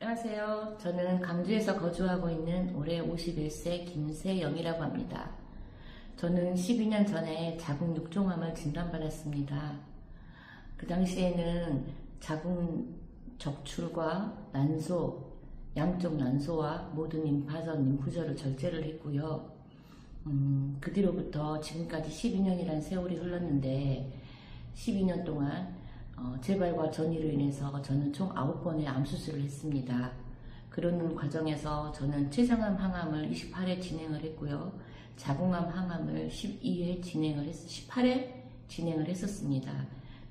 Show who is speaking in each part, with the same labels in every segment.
Speaker 1: 안녕하세요. 저는 강주에서 거주하고 있는 올해 51세 김세영이라고 합니다. 저는 12년 전에 자궁 6종암을 진단받았습니다. 그 당시에는 자궁 적출과 난소, 양쪽 난소와 모든 림파전, 림프절을 절제를 했고요. 그 뒤로부터 지금까지 12년이란 세월이 흘렀는데 12년 동안 재발과 전이로 인해서 저는 총 9번의 암수술을 했습니다. 그런 과정에서 저는 췌장암 항암을 28회 진행을 했고요. 자궁암 항암을 18회 진행을 했었습니다.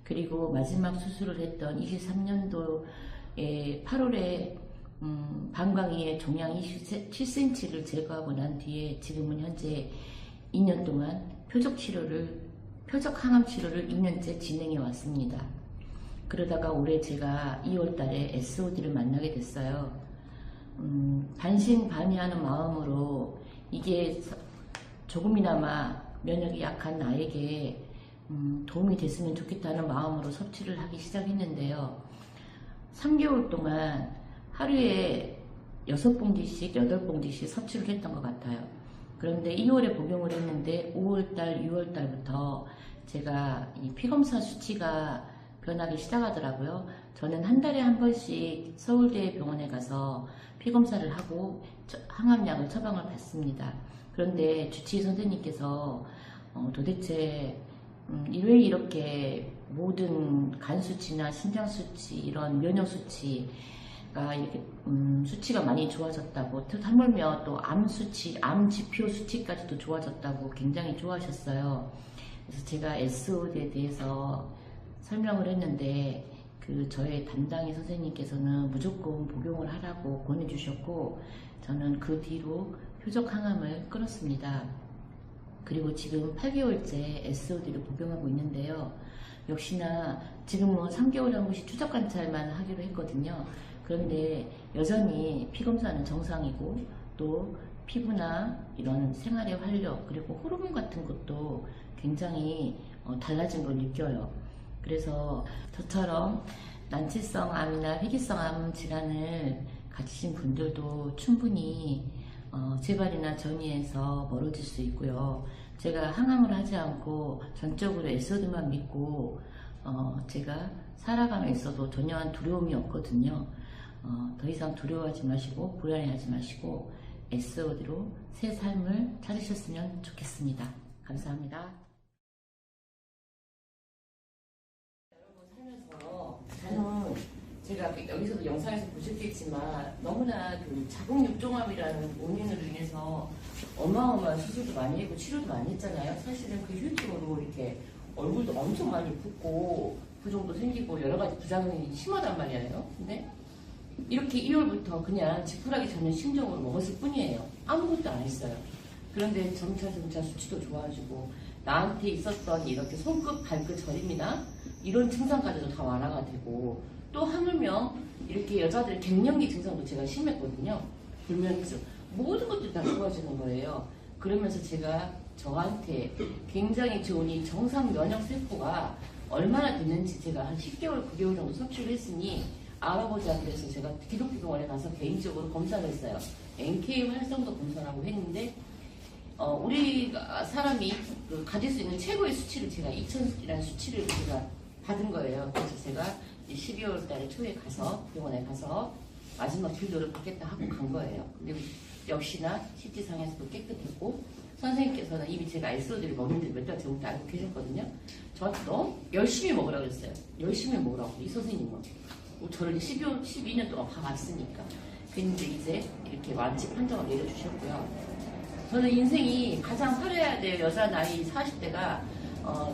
Speaker 1: 그리고 마지막 수술을 했던 23년도에 8월에 방광이의 종양 27cm를 제거하고 난 뒤에 지금은 현재 2년 동안 표적 항암 치료를 2년째 진행해 왔습니다. 그러다가 올해 제가 2월 달에 SOD를 만나게 됐어요. 반신반의하는 마음으로 이게 조금이나마 면역이 약한 나에게 도움이 됐으면 좋겠다는 마음으로 섭취를 하기 시작했는데요. 3개월 동안 하루에 6봉지씩, 8봉지씩 섭취를 했던 것 같아요. 그런데 2월에 복용을 했는데 5월달, 6월달부터 제가 이 피검사 수치가 변하기 시작하더라고요. 저는 한 달에 한 번씩 서울대 병원에 가서 피검사를 하고 항암약을 처방을 받습니다. 그런데 주치의 선생님께서 도대체 왜 이렇게 모든 간 수치나 신장 수치, 이런 면역 수치가 이렇게 수치가 많이 좋아졌다고, 하물며 또 암 수치, 암 지표 수치까지도 좋아졌다고 굉장히 좋아하셨어요. 그래서 제가 SOD에 대해서 설명을 했는데 저의 담당의 선생님께서는 무조건 복용을 하라고 권해주셨고, 저는 그 뒤로 표적 항암을 끊었습니다. 그리고 지금 8개월째 SOD를 복용하고 있는데요. 역시나 지금은 3개월에 한 번씩 추적 관찰만 하기로 했거든요. 그런데 여전히 피검사는 정상이고, 또 피부나 이런 생활의 활력, 그리고 호르몬 같은 것도 굉장히 달라진 걸 느껴요. 그래서 저처럼 난치성 암이나 회기성 암 질환을 가지신 분들도 충분히 재발이나 전이에서 멀어질 수 있고요. 제가 항암을 하지 않고 전적으로 SOD만 믿고 제가 살아가며 있어도 전혀 두려움이 없거든요. 더 이상 두려워하지 마시고 불안해하지 마시고 SOD로 새 삶을 찾으셨으면 좋겠습니다. 감사합니다. 저는 제가 여기서도 영상에서 보셨겠지만 너무나 자궁 6종암이라는 원인으로 인해서 어마어마한 수술도 많이 했고 치료도 많이 했잖아요. 사실은 그 후유증으로 이렇게 얼굴도 엄청 많이 붓고 부종도 생기고 여러 가지 부작용이 심하단 말이에요. 근데 이렇게 2월부터 그냥 지푸라기 잡는 심정으로 먹었을 뿐이에요. 아무것도 안 했어요. 그런데 점차 수치도 좋아지고 나한테 있었던 이렇게 손끝, 발끝 저림이나 이런 증상까지도 다 완화가 되고, 또 하물며 이렇게 여자들 갱년기 증상도 제가 심했거든요. 불면증, 모든 것들이 다 좋아지는 거예요. 그러면서 제가 저한테 굉장히 좋은 이 정상 면역 세포가 얼마나 됐는지 제가 한 10개월, 9개월 정도 섭취를 했으니 알아보자 그래서 제가 기독교병원에 가서 개인적으로 검사를 했어요. NK 활성도 검사라고 했는데 우리 사람이 가질 수 있는 최고의 수치를 제가 2000이라는 수치를 제가 받은 거예요. 그래서 제가 12월 달에 초에 가서 병원에 가서 마지막 진료를 받겠다 하고 간 거예요. 근데 역시나 CT상에서도 깨끗했고, 선생님께서는 이미 제가 SOD를 먹는데 몇 달 전부터 알고 계셨거든요. 저한테 너무 열심히 먹으라고 그랬어요. 열심히 먹으라고, 이 선생님은. 저를 12년 동안 봐왔으니까. 근데 이제 이렇게 완치 판정을 내려주셨고요. 저는 인생이 가장 화려해야 될 여자 나이 40대가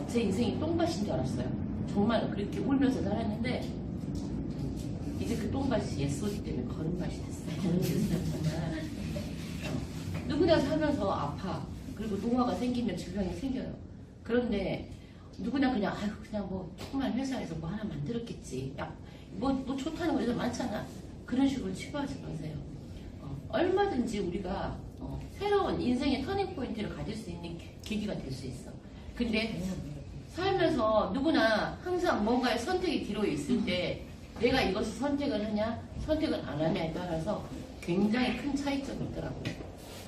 Speaker 1: 제 인생이 똥밭인 줄 알았어요. 정말 그렇게 울면서 살았는데 이제 그 똥밭이 SOD 때문에 걸음밭이 됐어요. 정말 누구나 살면서 아파. 그리고 노화가 생기면 질병이 생겨요. 그런데 누구나 그냥 그냥 뭐 조그만 회사에서 뭐 하나 만들었겠지. 뭐 좋다는 거 많잖아. 그런 식으로 치부하지 마세요. 얼마든지 우리가 새로운 인생의 터닝 포인트를 가질 수 있는 계기가 될 수 있어. 근데 살면서 누구나 항상 뭔가의 선택이 뒤로 있을 때 내가 이것을 선택을 하냐, 선택을 안 하냐에 따라서 굉장히 큰 차이점이 있더라고요.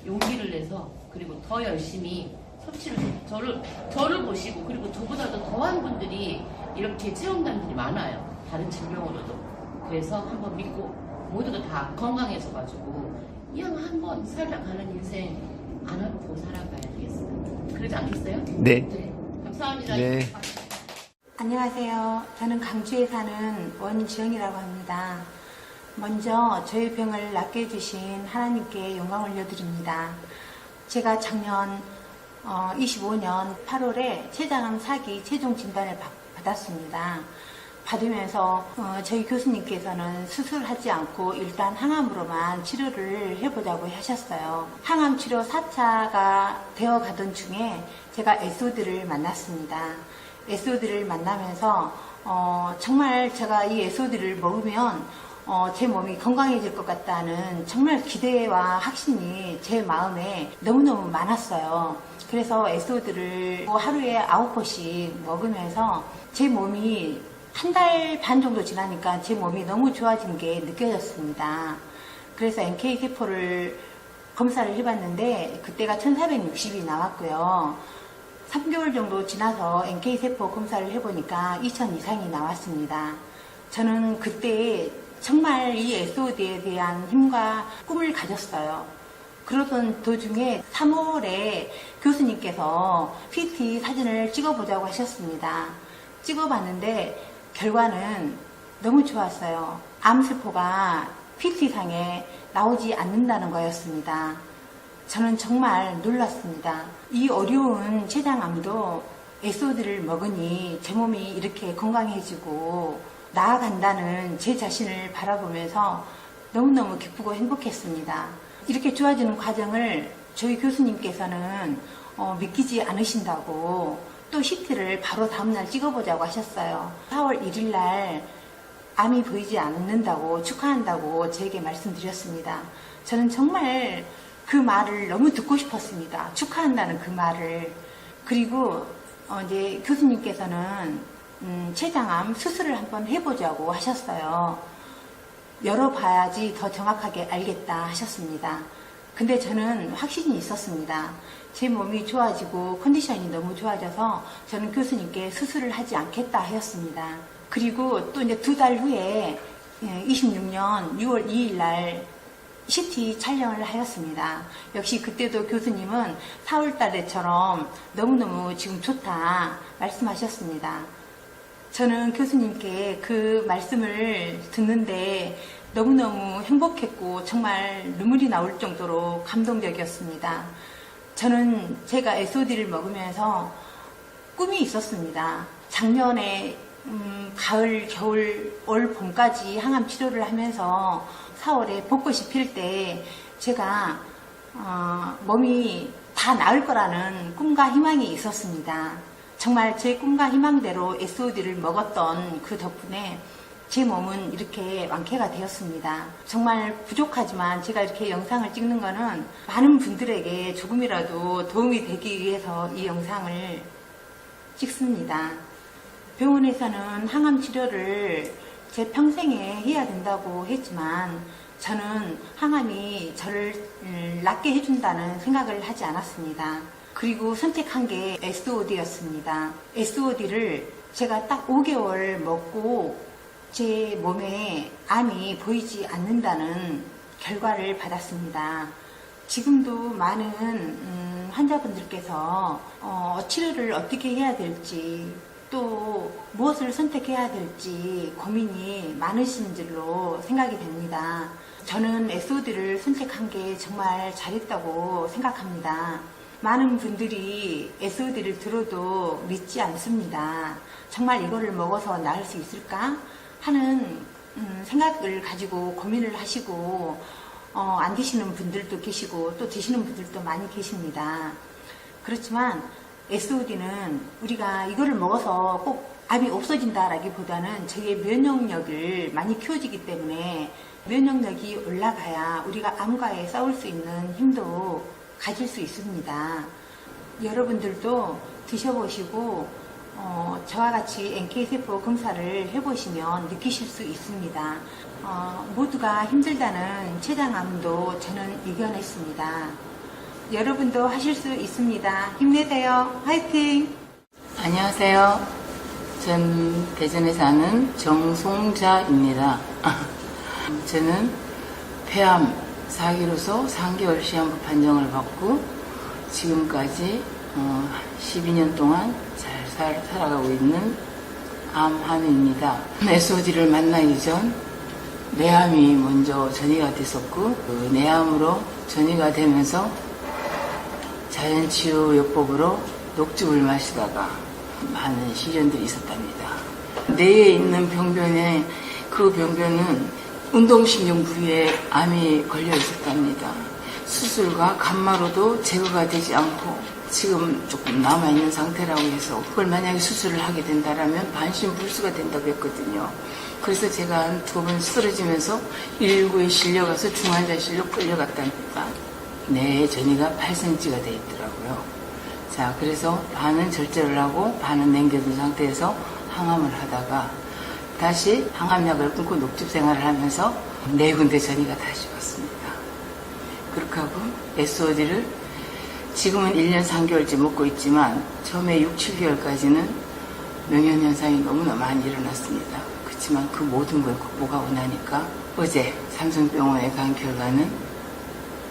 Speaker 1: 용기를 내서 그리고 더 열심히 섭취를 저를 보시고 그리고 저보다도 더한 분들이 이렇게 체험단들이 많아요. 다른 질병으로도. 그래서 한번 믿고 모두가 다 건강해져가지고 이왕 한번 살아가는 인생 안 아프고 살아가야 되겠어요. 그러지 않겠어요?
Speaker 2: 네.
Speaker 1: 네. 감사합니다.
Speaker 2: 네.
Speaker 3: 안녕하세요. 저는 강주에 사는 원지영이라고 합니다. 먼저 저희 병을 낫게 해주신 하나님께 영광을 올려드립니다. 제가 작년 25년 8월에 췌장암 4기 최종 진단을 받았습니다. 받으면서 저희 교수님께서는 수술하지 않고 일단 항암으로만 치료를 해보자고 하셨어요. 항암 치료 4차가 되어 가던 중에 제가 SOD를 만났습니다. SOD를 만나면서 정말 제가 이 SOD를 먹으면 제 몸이 건강해질 것 같다는 정말 기대와 확신이 제 마음에 너무너무 많았어요. 그래서 SOD를 하루에 9번씩 먹으면서 제 몸이 한 달 반 정도 지나니까 제 몸이 너무 좋아진 게 느껴졌습니다. 그래서 NK세포를 검사를 해봤는데 그때가 1460이 나왔고요. 3개월 정도 지나서 NK세포 검사를 해보니까 2000 이상이 나왔습니다. 저는 그때 정말 이 SOD에 대한 힘과 꿈을 가졌어요. 그러던 도중에 3월에 교수님께서 PT 사진을 찍어보자고 하셨습니다. 찍어봤는데 결과는 너무 좋았어요. 암세포가 PT상에 나오지 않는다는 거였습니다. 저는 정말 놀랐습니다. 이 어려운 췌장암도 SOD를 먹으니 제 몸이 이렇게 건강해지고 나아간다는 제 자신을 바라보면서 너무너무 기쁘고 행복했습니다. 이렇게 좋아지는 과정을 저희 교수님께서는 믿기지 않으신다고 또 CT를 바로 다음날 찍어보자고 하셨어요. 4월 1일날 암이 보이지 않는다고 축하한다고 저에게 말씀드렸습니다. 저는 정말 그 말을 너무 듣고 싶었습니다. 축하한다는 그 말을. 그리고 이제 교수님께서는 췌장암 수술을 한번 해보자고 하셨어요. 열어봐야지 더 정확하게 알겠다 하셨습니다. 근데 저는 확신이 있었습니다. 제 몸이 좋아지고 컨디션이 너무 좋아져서 저는 교수님께 수술을 하지 않겠다 하였습니다. 그리고 또 이제 2달 후에 26년 6월 2일 날 CT 촬영을 하였습니다. 역시 그때도 교수님은 4월 달에처럼 너무너무 지금 좋다 말씀하셨습니다. 저는 교수님께 그 말씀을 듣는데 너무너무 행복했고 정말 눈물이 나올 정도로 감동적이었습니다. 저는 제가 SOD를 먹으면서 꿈이 있었습니다. 작년에 가을, 겨울, 올, 봄까지 항암 치료를 하면서 4월에 벚꽃이 필 때 제가 몸이 다 나을 거라는 꿈과 희망이 있었습니다. 정말 제 꿈과 희망대로 SOD를 먹었던 그 덕분에 제 몸은 이렇게 완쾌가 되었습니다. 정말 부족하지만 제가 이렇게 영상을 찍는 거는 많은 분들에게 조금이라도 도움이 되기 위해서 이 영상을 찍습니다. 병원에서는 항암 치료를 제 평생에 해야 된다고 했지만 저는 항암이 저를 낫게 해준다는 생각을 하지 않았습니다. 그리고 선택한 게 SOD였습니다. SOD를 제가 딱 5개월 먹고 제 몸에 암이 보이지 않는다는 결과를 받았습니다. 지금도 많은 환자분들께서 치료를 어떻게 해야 될지 또 무엇을 선택해야 될지 고민이 많으신 줄로 생각이 됩니다. 저는 SOD를 선택한 게 정말 잘했다고 생각합니다. 많은 분들이 SOD를 들어도 믿지 않습니다. 정말 이거를 먹어서 나을 수 있을까 하는 생각을 가지고 고민을 하시고 안 드시는 분들도 계시고 또 드시는 분들도 많이 계십니다. 그렇지만 SOD는 우리가 이거를 먹어서 꼭 암이 없어진다라기보다는 저희의 면역력을 많이 키워주기 때문에 면역력이 올라가야 우리가 암과에 싸울 수 있는 힘도 가질 수 있습니다. 여러분들도 드셔보시고 저와 같이 NK세포 검사를 해보시면 느끼실 수 있습니다. 모두가 힘들다는 췌장암도 저는 이겨냈습니다. 여러분도 하실 수 있습니다. 힘내세요. 화이팅!
Speaker 2: 안녕하세요. 전 대전에 사는 정송자입니다. 저는 폐암 4기로서 3개월 시한부 판정을 받고 지금까지 12년 동안 잘 살아가고 있는 암환우입니다. SOD를 만나기 전 뇌암이 먼저 전이가 됐었고 그 뇌암으로 전이가 되면서 자연치유요법으로 녹즙을 마시다가 많은 시련들이 있었답니다. 뇌에 있는 병변에 그 병변은 운동신경 부위에 암이 걸려 있었답니다. 수술과 간마로도 제거가 되지 않고 지금 조금 남아있는 상태라고 해서 그걸 만약에 수술을 하게 된다면 반신불수가 된다고 했거든요. 그래서 제가 한 2번 쓰러지면서 119에 실려가서 중환자실로 끌려갔답니다. 뇌에 전이가 8cm가 돼 있더라고요. 자, 그래서 반은 절제를 하고 반은 남겨둔 상태에서 항암을 하다가 다시 항암약을 끊고 녹즙 생활을 하면서 4군데 전이가 다시 왔습니다. 그렇게 하고 SOD를 지금은 1년 3개월째 먹고 있지만 처음에 6, 7개월까지는 명현현상이 너무나 많이 일어났습니다. 그렇지만 그 모든 걸 극복하고 나니까 어제 삼성병원에 간 결과는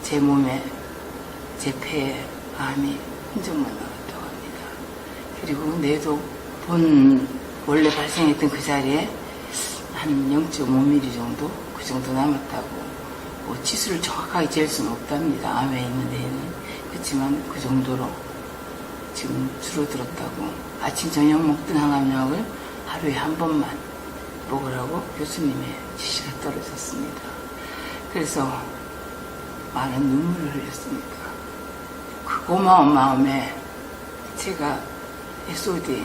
Speaker 2: 제 몸에, 제 폐에 암이 흔적만 나왔다고 합니다. 그리고 뇌도 원래 발생했던 그 자리에 한 0.5mm 정도, 그 정도 남았다고. 뭐 치수를 정확하게 잴 수는 없답니다. 암에 있는 데에는. 그렇지만 그 정도로 지금 줄어들었다고. 아침, 저녁 먹던 항암약을 하루에 한 번만 먹으라고 교수님의 지시가 떨어졌습니다. 그래서 많은 눈물을 흘렸습니다. 그 고마운 마음에 제가 SOD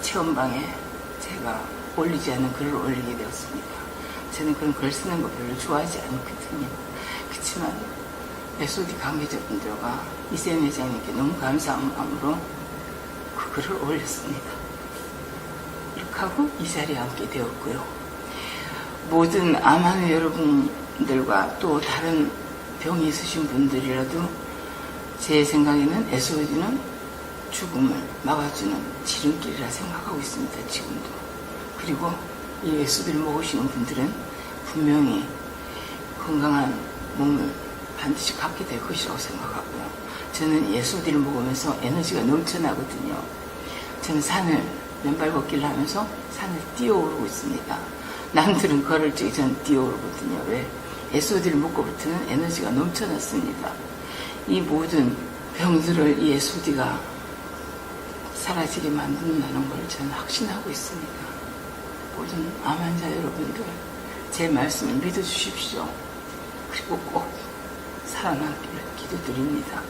Speaker 2: 체험방에 제가 올리지 않은 글을 올리게 되었습니다. 저는 그런 글 쓰는 거 별로 좋아하지 않거든요. 그렇지만 SOD 관계자분들과 이세연 회장님께 너무 감사한 마음으로 그 글을 올렸습니다. 이렇게 하고 이 자리에 앉게 되었고요. 모든 암환우 여러분들과 또 다른 병이 있으신 분들이라도 제 생각에는 SOD는 죽음을 막아주는 지름길이라 생각하고 있습니다. 지금도. 그리고 이 SOD를 먹으시는 분들은 분명히 건강한 몸을 반드시 갖게 될 것이라고 생각하고요. 저는 SOD를 먹으면서 에너지가 넘쳐나거든요. 저는 산을 맨발 걷기를 하면서 산을 뛰어오르고 있습니다. 남들은 걸을 적에 저는 뛰어오르거든요. 왜? SOD를 먹고부터는 에너지가 넘쳐났습니다. 이 모든 병들을 이 SOD가 사라지게 만든다는 걸 저는 확신하고 있습니다. 모든 암 환자 여러분들 제 말씀을 믿어주십시오. 그리고 꼭 살아남기를 기도드립니다.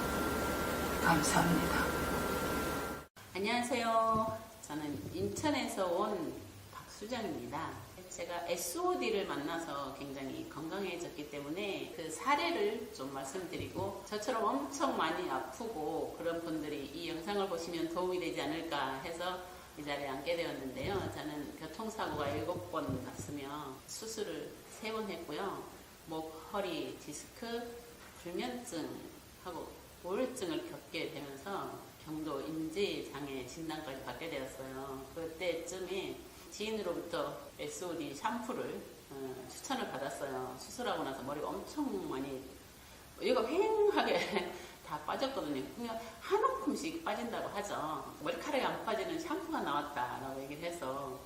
Speaker 2: 감사합니다.
Speaker 4: 안녕하세요. 저는 인천에서 온 박수정입니다. 제가 SOD를 만나서 굉장히 건강해졌기 때문에 그 사례를 좀 말씀드리고 저처럼 엄청 많이 아프고 그런 분들이 이 영상을 보시면 도움이 되지 않을까 해서 이 자리에 앉게 되었는데요. 저는 교통사고가 7번 났으며 수술을 3번 했고요. 목, 허리, 디스크, 불면증하고 우울증을 겪게 되면서 경도 인지장애 진단까지 받게 되었어요. 그때쯤에 지인으로부터 SOD 샴푸를 추천을 받았어요. 수술하고 나서 머리가 엄청 많이 여기가 휑하게 다 빠졌거든요. 그냥 한 움큼씩 빠진다고 하죠. 머리카락이 안 빠지는 샴푸가 나왔다라고 얘기를 해서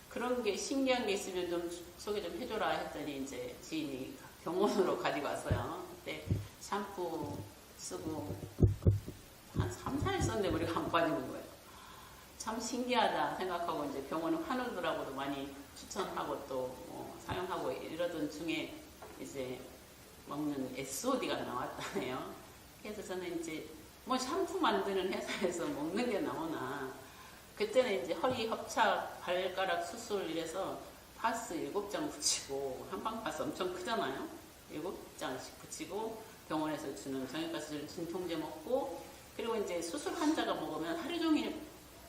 Speaker 4: 그런 게 신기한 게 있으면 좀 소개 좀 해줘라 했더니 이제 지인이 병원으로 가지고 왔어요. 그때 샴푸 쓰고 한 3, 4일 썼는데 머리가 안 빠지는 거예요. 참 신기하다 생각하고 이제 병원 환우들하고도 많이 추천하고 또 사용하고 이러던 중에 이제 먹는 SOD가 나왔다네요. 그래서 저는 이제 뭐 샴푸 만드는 회사에서 먹는 게 나오나 그때는 이제 허리 협착 발가락 수술 이래서 파스 7장 붙이고 한방 파스 엄청 크잖아요. 7장씩 붙이고 병원에서 주는 정형외과 수술 진통제 먹고 그리고 이제 수술 환자가 먹으면 하루 종일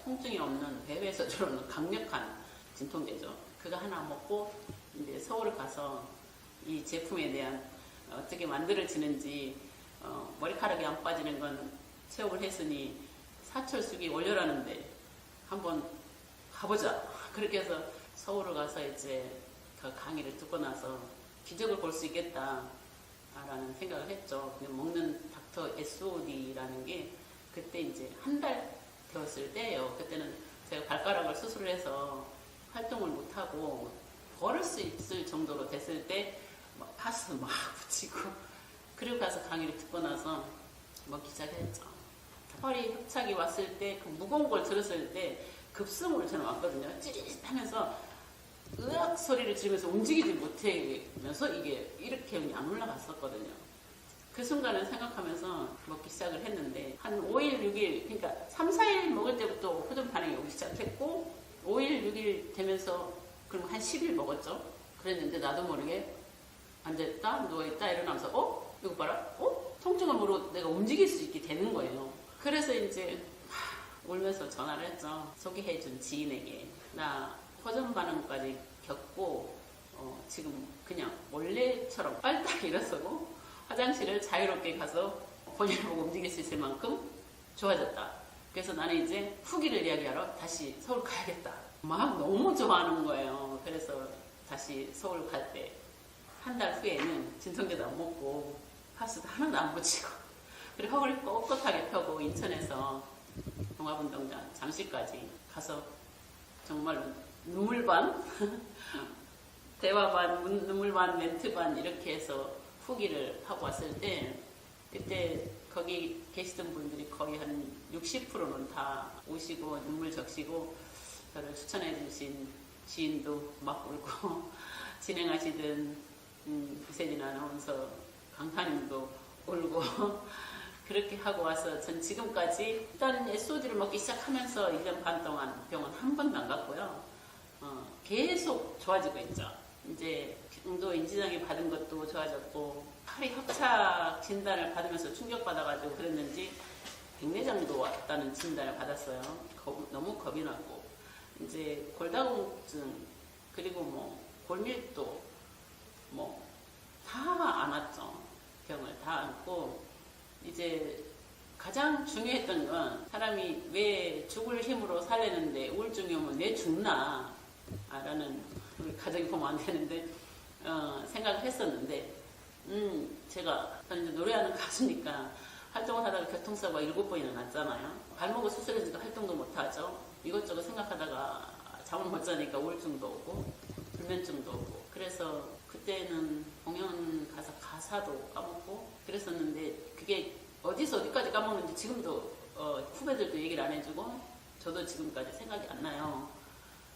Speaker 4: 통증이 없는 배회에서 들어오는 강력한 진통제죠. 그거 하나 먹고 이제 서울 가서 이 제품에 대한 어떻게 만들어지는지 머리카락이 안 빠지는 건 체험을 했으니 사철수기 원료라는데 한번 가보자. 그렇게 해서 서울을 가서 이제 그 강의를 듣고 나서 기적을 볼 수 있겠다라는 생각을 했죠. 먹는 닥터 SOD라는 게 그때 이제 한 달 되었을 때예요. 그때는 제가 발가락을 수술해서 활동을 못하고 걸을 수 있을 정도로 됐을 때 파스 막 붙이고 그리고 가서 강의를 듣고 나서 먹기 시작했죠. 허리 협착이 왔을 때 그 무거운 걸 들었을 때 급성으로 저는 왔거든요. 찌릿하면서 으악 소리를 지르면서 움직이지 못하면서 이게 이렇게 안 올라갔었거든요. 그 순간을 생각하면서 먹기 시작을 했는데 한 5일, 6일 그러니까 3, 4일 먹을 때부터 호전 반응이 오기 시작했고 5일, 6일 되면서 그럼 한 10일 먹었죠. 그랬는데 나도 모르게 앉아있다, 누워있다 일어나면서 이거 봐라? 통증으로 내가 움직일 수 있게 되는 거예요. 그래서 이제 울면서 전화를 했죠. 소개해준 지인에게. 나 호전 반응까지 겪고 지금 그냥 원래처럼 빨딱 일어서고 화장실을 자유롭게 가서 본인을 보고 움직일 수 있을 만큼 좋아졌다. 그래서 나는 이제 후기를 이야기하러 다시 서울 가야겠다. 막 너무 좋아하는 거예요. 그래서 다시 서울 갈 때 한 달 후에는 진통제도 안 먹고 파스도 하나도 안 붙이고 그리고 허리를 꼿꼿하게 펴고 인천에서 종합운동장 잠실까지 가서 정말로 눈물 반 대화 반 눈물 반 멘트 반 이렇게 해서 후기를 하고 왔을 때 그때 거기 계시던 분들이 거의 한 60%는 다 오시고 눈물 적시고 저를 추천해 주신 지인도 막 울고 진행하시던 이세진 아나운서 강사님도 울고 그렇게 하고 와서 전 지금까지 일단 SOD를 먹기 시작하면서 1년 반 동안 병원 한 번도 안 갔고요. 계속 좋아지고 있죠. 이제 경도 인지장애 받은 것도 좋아졌고 팔이 협착 진단을 받으면서 충격받아가지고 그랬는지 백내장도 왔다는 진단을 받았어요. 너무 겁이 나고 이제 골다공증 그리고 뭐 골밀도 뭐 다 안았죠. 병을 다 안고 이제 가장 중요했던 건 사람이 왜 죽을 힘으로 살려는데 우울증이 오면 왜 죽나 라는 우리 가족이 보면 안 되는데 생각을 했었는데 제가 이제 노래하는 가수니까 활동을 하다가 교통사고가 7번이나 났잖아요. 발목을 수술해서도 활동도 못하죠. 이것저것 생각하다가 잠을 못 자니까 우울증도 오고 불면증도 오고 그래서 그때는 공연 가서 가사도 까먹고 그랬었는데 그게 어디서 어디까지 까먹는지 지금도 후배들도 얘기를 안 해주고 저도 지금까지 생각이 안 나요.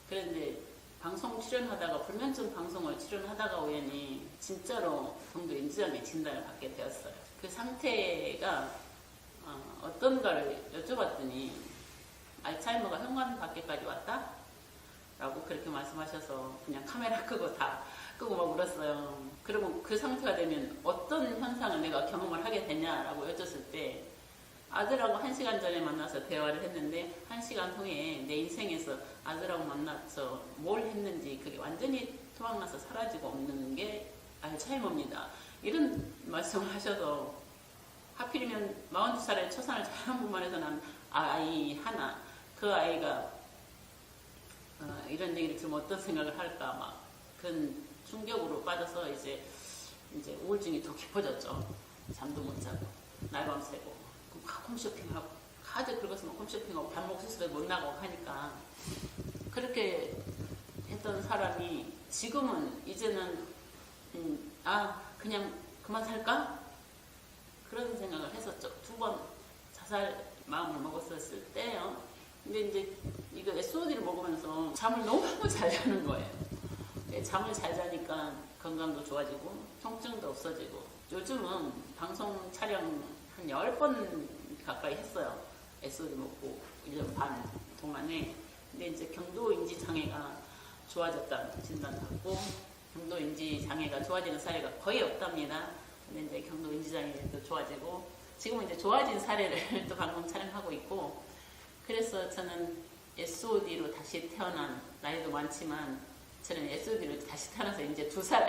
Speaker 4: 그런데 방송 출연하다가 불면증 방송을 출연하다가 우연히 진짜로 경도 인지장애 진단을 받게 되었어요. 그 상태가 어떤가를 여쭤봤더니 알츠하이머가 현관 밖에까지 왔다? 라고 그렇게 말씀하셔서 그냥 카메라 끄고 다 끄고 막 울었어요. 그리고 그 상태가 되면 어떤 현상을 내가 경험을 하게 되냐라고 여쭸을 때 아들하고 1시간 전에 만나서 대화를 했는데 1시간 후에 내 인생에서 아들하고 만나서 뭘 했는지 그게 완전히 토막나서 사라지고 없는 게 알츠하이머입니다. 이런 말씀을 하셔서 하필이면 42살에 초산을 잘한 분만 해서 난 아이 하나 그 아이가 이런 얘기를 들으면 어떤 생각을 할까 막 그런 충격으로 빠져서 이제 우울증이 더 깊어졌죠. 잠도 못 자고 날밤 새고 홈쇼핑하고 카드 긁었으면 홈쇼핑하고 발목 수술에 못 나가고 하니까 그렇게 했던 사람이 지금은 이제는 그냥 그만 살까? 그런 생각을 했었죠. 2번 자살 마음을 먹었었을 때요. 근데 이제 이거 SOD를 먹으면서 잠을 너무 잘 자는 거예요. 잠을 잘 자니까 건강도 좋아지고 통증도 없어지고 요즘은 방송 촬영 한 10번 가까이 했어요. SOD 먹고 1년 반 동안에. 근데 이제 경도인지 장애가 좋아졌다는 진단받고 경도인지 장애가 좋아지는 사례가 거의 없답니다. 근데 이제 경도인지 장애도 좋아지고 지금은 이제 좋아진 사례를 또 방송 촬영하고 있고 그래서 저는 SOD로 다시 태어난 나이도 많지만 저는 SOD로 다시 태어나서 이제 2살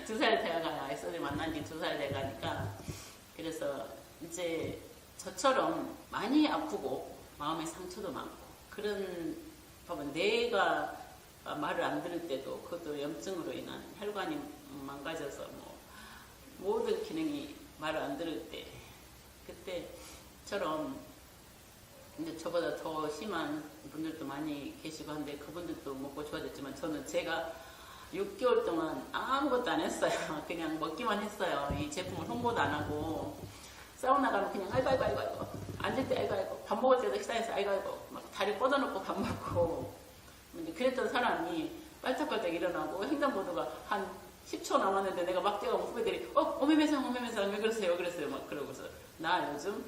Speaker 4: 돼가요. SOD 만난 지 2살 돼가니까 그래서 이제 저처럼 많이 아프고 마음의 상처도 많고 그런 봐봐 내가 말을 안 들을 때도 그것도 염증으로 인한 혈관이 망가져서 뭐 모든 기능이 말을 안 들을 때 그때처럼 이제 저보다 더 심한 분들도 많이 계시고 한데 그분들도 먹고 좋아졌지만 저는 제가 6개월 동안 아무것도 안 했어요. 그냥 먹기만 했어요. 이 제품을 홍보도 안 하고 사우나 가면 그냥 아이고 앉을 때 아이고 밥 먹을 때도 식당에서 아이고 막 다리 뻗어놓고 밥 먹고 이제 그랬던 사람이 빨딱빨딱 일어나고 횡단보도가 한 10초 남았는데 내가 막 뛰어가면 후배들이 오메메상 왜 그러세요 막 그러고서 나 요즘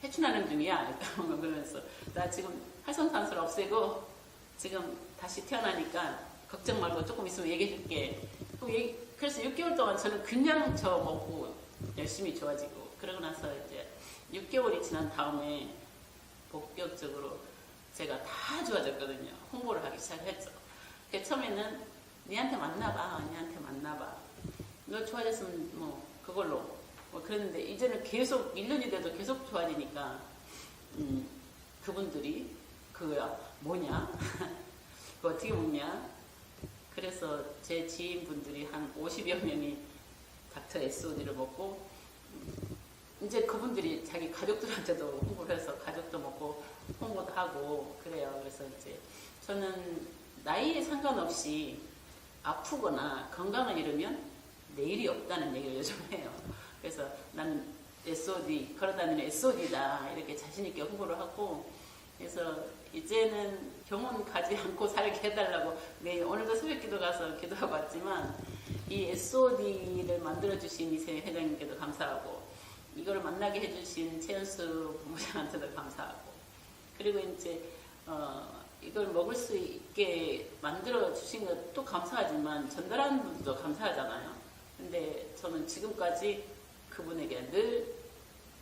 Speaker 4: 해춘하는 중이야 그러면서 나 지금 활성산소를 없애고 지금 다시 태어나니까 걱정 말고 조금 있으면 얘기해 줄게. 그래서 6개월 동안 저는 그냥 저 먹고 열심히 좋아지고 그러고 나서 이제 6개월이 지난 다음에 본격적으로 제가 다 좋아졌거든요. 홍보를 하기 시작했죠. 처음에는 니한테 맞나봐 너 좋아졌으면 뭐 그걸로 뭐 그랬는데 이제는 계속 1년이 돼도 계속 좋아지니까 그분들이 그거야 뭐냐 그거 어떻게 먹냐 그래서 제 지인분들이 한 50여 명이 닥터 SOD를 먹고 이제 그분들이 자기 가족들한테도 홍보를 해서 가족도 먹고 홍보도 하고 그래요. 그래서 이제 저는 나이에 상관없이 아프거나 건강을 잃으면 내일이 없다는 얘기를 요즘 해요. 그래서 난 SOD, 걸어다니는 SOD다 이렇게 자신있게 홍보를 하고 그래서 이제는 병원 가지 않고 살게 해달라고 매일 오늘도 새벽기도 가서 기도하고 왔지만 이 SOD를 만들어주신 이세 회장님께도 감사하고 이걸 만나게 해주신 최연수 본부장한테도 감사하고 그리고 이제 이걸 먹을 수 있게 만들어주신 것도 감사하지만 전달하는 분도 감사하잖아요. 근데 저는 지금까지 그분에게 늘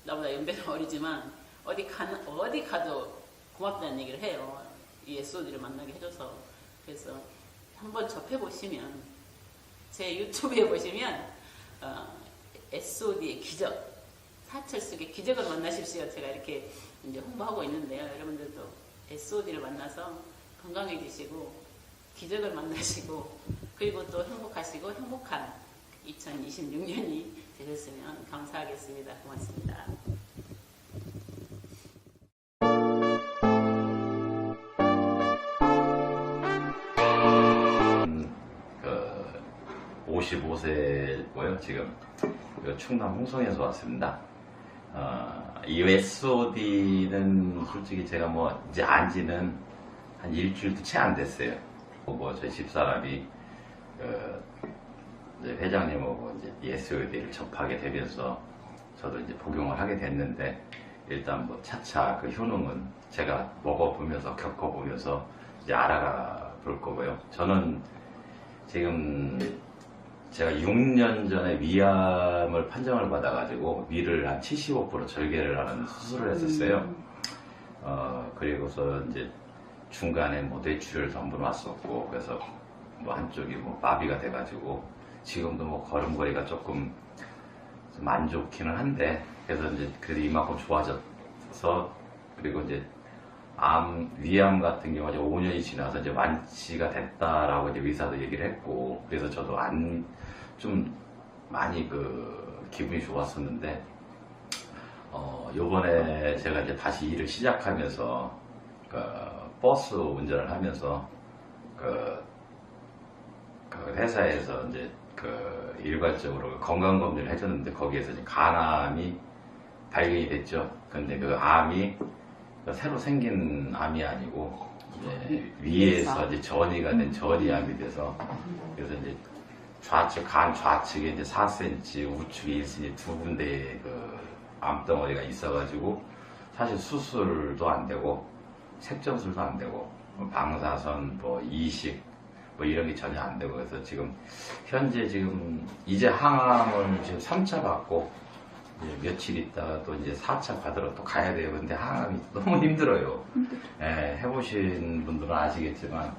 Speaker 4: 나보다 연배는 어리지만 어디 가도 고맙다는 얘기를 해요. 이 SOD를 만나게 해줘서. 그래서 한번 접해보시면 제 유튜브에 보시면 SOD의 기적 사철숙의 기적을 만나십시오. 제가 이렇게 이제 홍보하고 있는데요. 여러분들도 SOD를 만나서 건강해지시고 기적을 만나시고 그리고 또 행복하시고 행복한 2026년이 되셨으면 감사하겠습니다. 고맙습니다.
Speaker 5: 그 55세고요. 지금 충남 홍성에서 왔습니다. 이 SOD는 솔직히 제가 뭐 이제 안지는 한 일주일도 채 안 됐어요. 저희 집사람이 이제 회장님하고 이제 이 SOD를 접하게 되면서 저도 이제 복용을 하게 됐는데 일단 뭐 차차 그 효능은 제가 먹어보면서 겪어보면서 이제 알아가 볼 거고요. 저는 지금 제가 6년 전에 위암을 판정을 받아가지고 위를 한 75% 절개를 하는 수술을 했었어요. 그리고서 이제 중간에 뭐 뇌출혈도 한번 왔었고, 그래서 뭐 한쪽이 뭐 마비가 돼가지고 지금도 뭐 걸음걸이가 조금 좀 안 좋기는 한데, 그래서 이제 그래도 이만큼 좋아져서, 그리고 이제 위암 같은 경우 이제 5년이 지나서 이제 완치가 됐다라고 이제 의사도 얘기를 했고, 그래서 저도 좀 많이 기분이 좋았었는데, 요번에 제가 이제 다시 일을 시작하면서, 버스 운전을 하면서, 회사에서 이제 일괄적으로 건강검진을 해줬는데, 거기에서 이제 간암이 발견이 됐죠. 근데 그 암이 새로 생긴 암이 아니고, 이제 위에서 이제 전이가 된 전이암이 돼서, 그래서 이제 간 좌측에 이제 4cm, 우측에 1cm 두 군데의 암덩어리가 있어가지고, 사실 수술도 안 되고, 색전술도 안 되고, 방사선, 이식, 이런 게 전혀 안 되고, 그래서 지금, 현재 지금, 이제 항암을 지금 3차 받고, 이제 며칠 있다가 또 이제 4차 받으러 또 가야 돼요. 근데 항암이 너무 힘들어요. 예, 해보신 분들은 아시겠지만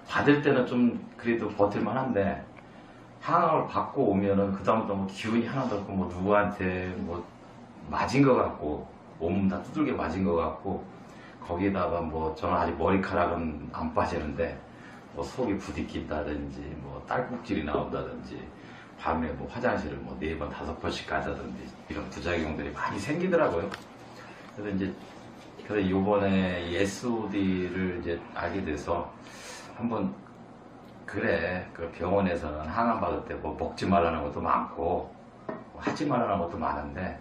Speaker 5: 받을 때는 좀 그래도 버틸만 한데 항암을 받고 오면은 그 다음부터 뭐 기운이 하나도 없고 뭐 누구한테 뭐 맞은 것 같고 몸 다 두들겨 맞은 것 같고 거기다가 뭐 저는 아직 머리카락은 안 빠지는데 뭐 속이 부딪힌다든지 뭐 딸꾹질이 나온다든지 밤에 뭐 화장실을 뭐 4번 5번씩 가자든지 이런 부작용들이 많이 생기더라고요. 그래서 요번에 이 SOD를 이제 알게 돼서 한번 그래 그 병원에서는 항암 받을 때 뭐 먹지 말라는 것도 많고 뭐 하지 말라는 것도 많은데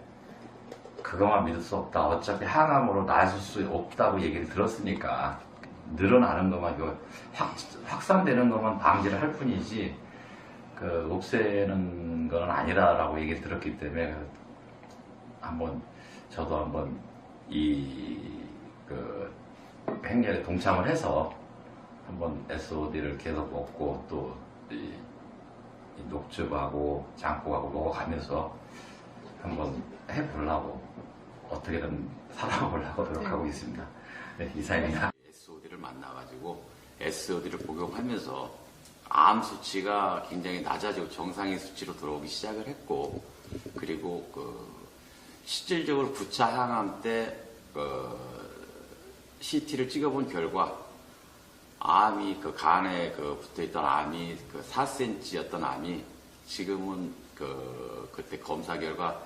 Speaker 5: 그것만 믿을 수 없다. 어차피 항암으로 나을 수 없다고 얘기를 들었으니까 늘어나는 것만 확산되는 것만 방지를 할 뿐이지 그 없애는 건 아니다라고 얘기를 들었기 때문에 저도 한번 그 행렬에 동참을 해서 한번 SOD를 계속 먹고 또 이 녹즙하고 장국하고 먹어가면서 한번 해보려고 어떻게든 살아보려고 노력하고 있습니다. 네, 이상입니다. SOD를 만나가지고 SOD를 복용하면서 암 수치가 굉장히 낮아지고 정상의 수치로 들어오기 시작을 했고, 그리고 실질적으로 9차 항암 때 CT를 찍어본 결과 암이 간에 붙어있던 암이 4cm였던 암이 지금은 그때 검사 결과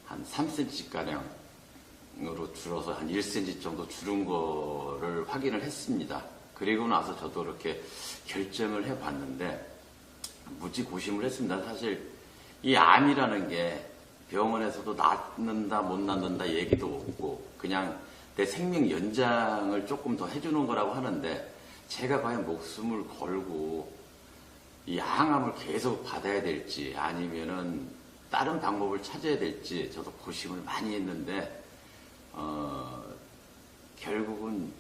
Speaker 5: 한 3cm 가량으로 줄어서 한 1cm 정도 줄은 거를 확인을 했습니다. 그리고 나서 저도 이렇게 결정을 해봤는데 무지 고심을 했습니다. 사실 이 암이라는 게 병원에서도 낫는다 못 낫는다 얘기도 없고 그냥 내 생명 연장을 조금 더 해주는 거라고 하는데 제가 과연 목숨을 걸고 이 항암을 계속 받아야 될지 아니면은 다른 방법을 찾아야 될지 저도 고심을 많이 했는데 결국은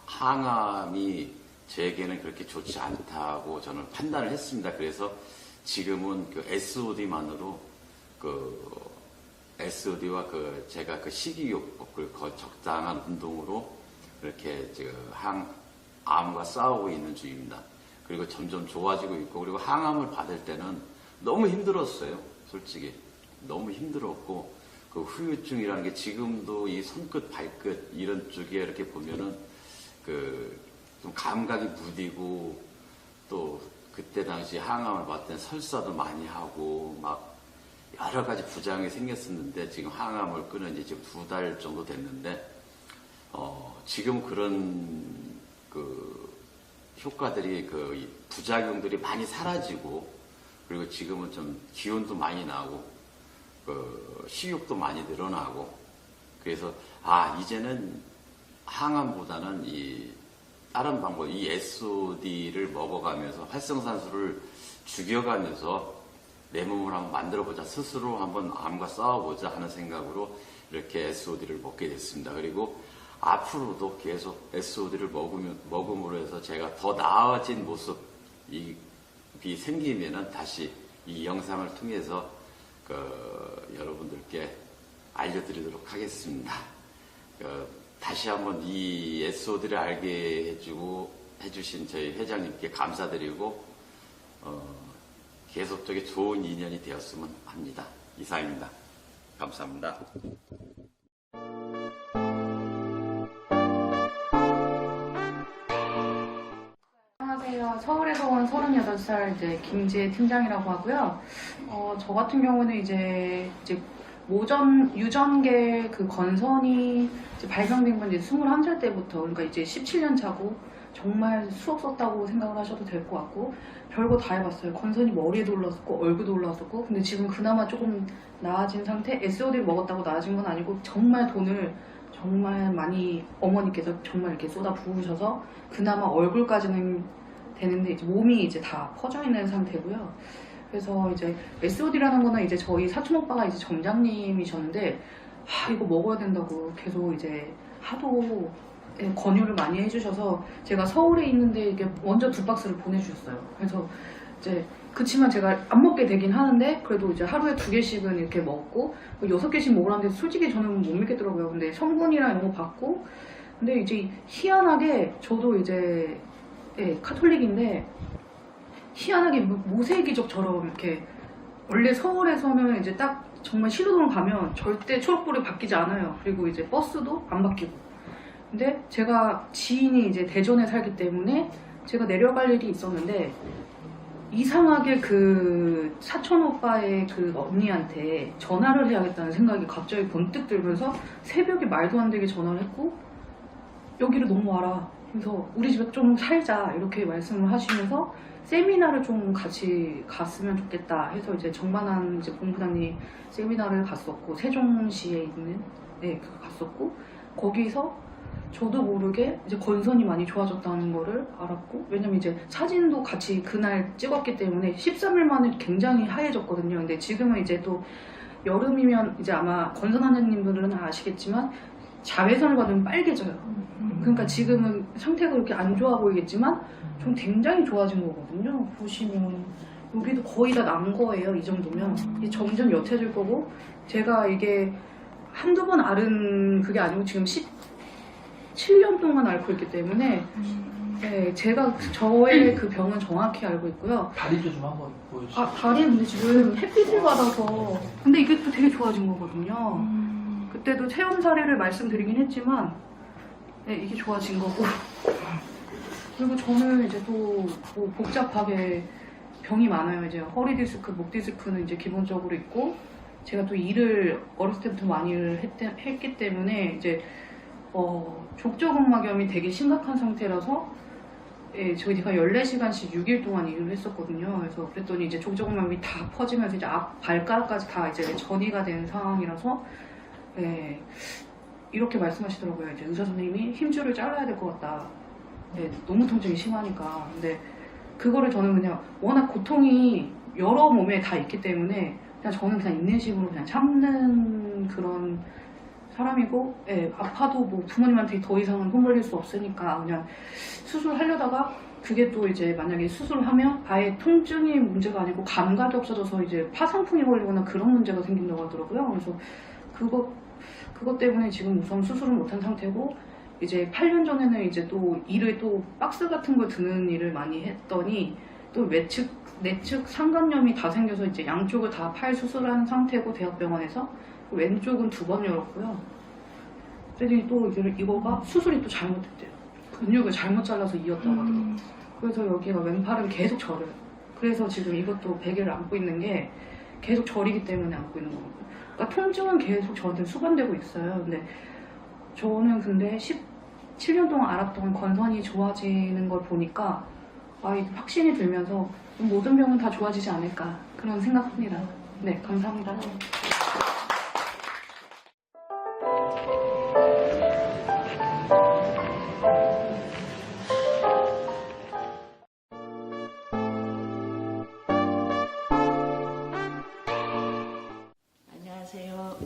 Speaker 5: 항암이 저에게는 그렇게 좋지 않다고 저는 판단을 했습니다. 그래서 지금은 SOD만으로 SOD와 제가 식이요법 적당한 운동으로 이렇게 암과 싸우고 있는 중입니다. 그리고 점점 좋아지고 있고, 그리고 항암을 받을 때는 너무 힘들었어요. 솔직히 너무 힘들었고 그 후유증이라는 게 지금도 이 손끝 발끝 이런 쪽에 이렇게 보면은 좀 감각이 무디고 또 그때 당시 항암을 받을 때 설사도 많이 하고 막 여러 가지 부작용이 생겼었는데 지금 항암을 끊은 지 지금 2달 정도 됐는데 지금 그런 효과들이 부작용들이 많이 사라지고 그리고 지금은 좀 기운도 많이 나고 식욕도 많이 늘어나고 그래서 이제는 항암보다는 다른 방법 이 SOD를 먹어가면서 활성산소를 죽여가면서 내 몸을 한번 만들어보자 스스로 한번 암과 싸워보자 하는 생각으로 이렇게 SOD를 먹게 됐습니다. 그리고 앞으로도 계속 SOD를 먹음으로 해서 제가 더 나아진 모습이 생기면은 다시 이 영상을 통해서 여러분들께 알려드리도록 하겠습니다. 다시 한번 이 SOD를 알게 해주신 저희 회장님께 감사드리고 계속적인 좋은 인연이 되었으면 합니다. 이상입니다. 감사합니다.
Speaker 6: 안녕하세요. 서울에서 온 38살 김지혜 팀장이라고 하고요. 저 같은 경우는 이제 유전계 건선이 발병된 건 이제 21살 때부터, 그러니까 이제 17년 차고 정말 수억 썼다고 생각을 하셔도 될 것 같고, 별거 다 해봤어요. 건선이 머리에도 올랐었고 얼굴도 올랐었고, 근데 지금 그나마 조금 나아진 상태. SOD를 먹었다고 나아진 건 아니고 정말 돈을 정말 많이 어머니께서 정말 이렇게 쏟아 부으셔서 그나마 얼굴까지는 되는데 이제 몸이 이제 다 퍼져 있는 상태고요. 그래서 이제 SOD라는 거는 이제 저희 사촌 오빠가 이제 점장님이셨는데 이거 먹어야 된다고 계속 이제 하도 권유를 많이 해주셔서 제가 서울에 있는데 이게 먼저 2박스를 보내주셨어요. 그래서 이제 그치만 제가 안 먹게 되긴 하는데 그래도 이제 하루에 2개씩은 이렇게 먹고 6개씩 먹으라는데 솔직히 저는 못 믿겠더라고요. 근데 성분이랑 이런 거 받고 근데 이제 희한하게 저도 이제 카톨릭인데 희한하게 모세기적처럼 이렇게 원래 서울에서는 이제 딱 정말 신호등 가면 절대 초록불이 바뀌지 않아요. 그리고 이제 버스도 안 바뀌고. 근데 제가 지인이 이제 대전에 살기 때문에 제가 내려갈 일이 있었는데 이상하게 그 사촌 오빠의 그 언니한테 전화를 해야겠다는 생각이 갑자기 번뜩 들면서 새벽에 말도 안 되게 전화를 했고 여기로 넘어와라. 그래서 우리 집에 좀 살자 이렇게 말씀을 하시면서 세미나를 좀 같이 갔으면 좋겠다 해서 이제 정만한 이제 본부장님 세미나를 갔었고 세종시에 있는 그거 갔었고 거기서 저도 모르게 이제 건선이 많이 좋아졌다는 거를 알았고 왜냐면 이제 사진도 같이 그날 찍었기 때문에 13일 만에 굉장히 하얘졌거든요. 근데 지금은 이제 또 여름이면 이제 아마 건선하느님들은 아시겠지만 자외선을 받으면 빨개져요. 그러니까 지금은 상태가 그렇게 안 좋아 보이겠지만 좀 굉장히 좋아진 거거든요. 보시면 여기도 거의 다 난 거예요. 이 정도면 이게 점점 옅어질 거고 제가 이게 한두 번 앓은 그게 아니고 지금 17년 동안 앓고 있기 때문에 네, 제가 저의 그 병은 정확히 알고 있고요.
Speaker 7: 다리도 좀 한번 보여주세요.
Speaker 6: 아, 다리는 근데 지금 햇빛을 받아서 근데 이게 또 되게 좋아진 거거든요. 그때도 체험 사례를 말씀드리긴 했지만 네, 이게 좋아진 거고 그리고 저는 이제 또 뭐 복잡하게 병이 많아요. 이제 허리 디스크, 목 디스크는 이제 기본적으로 있고 제가 또 일을 어렸을 때부터 많이 했기 때문에 이제 족저근막염이 되게 심각한 상태라서 저희가 14시간씩 6일 동안 일을 했었거든요. 그래서 그랬더니 이제 족저근막염이 다 퍼지면서 이제 앞 발가락까지 다 이제 전이가 된 상황이라서 이렇게 말씀하시더라고요. 이제 의사 선생님이 힘줄을 잘라야 될 것 같다. 너무 통증이 심하니까. 근데 그거를 저는 그냥 워낙 고통이 여러 몸에 다 있기 때문에 그냥 저는 그냥 있는 식으로 그냥 참는 그런 사람이고 아파도 뭐 부모님한테 더 이상은 돈 벌릴 수 없으니까 그냥 수술하려다가 그게 또 이제 만약에 수술하면 아예 통증이 문제가 아니고 감각이 없어져서 이제 파상풍이 걸리거나 그런 문제가 생긴다고 하더라고요. 그래서 그것 때문에 지금 우선 수술을 못한 상태고 이제 8년 전에는 이제 또 일을 또 박스 같은 걸 드는 일을 많이 했더니 또 내측 상간염이 다 생겨서 이제 양쪽을 다 팔 수술한 상태고 대학병원에서 왼쪽은 2번 열었고요. 그랬더니 또 이거가 수술이 또 잘못됐대요. 근육을 잘못 잘라서 이었다고 하더라고요. 그래서 여기가 왼팔은 계속 저려요. 그래서 지금 이것도 베개를 안고 있는 게 계속 저리기 때문에 안고 있는 거거든요. 그러니까 통증은 계속 저한테 수반되고 있어요. 근데 저는 근데 17년 동안 알았던 건선이 좋아지는 걸 보니까 확신이 들면서 모든 병은 다 좋아지지 않을까 그런 생각합니다. 네, 감사합니다.
Speaker 8: 안녕하세요.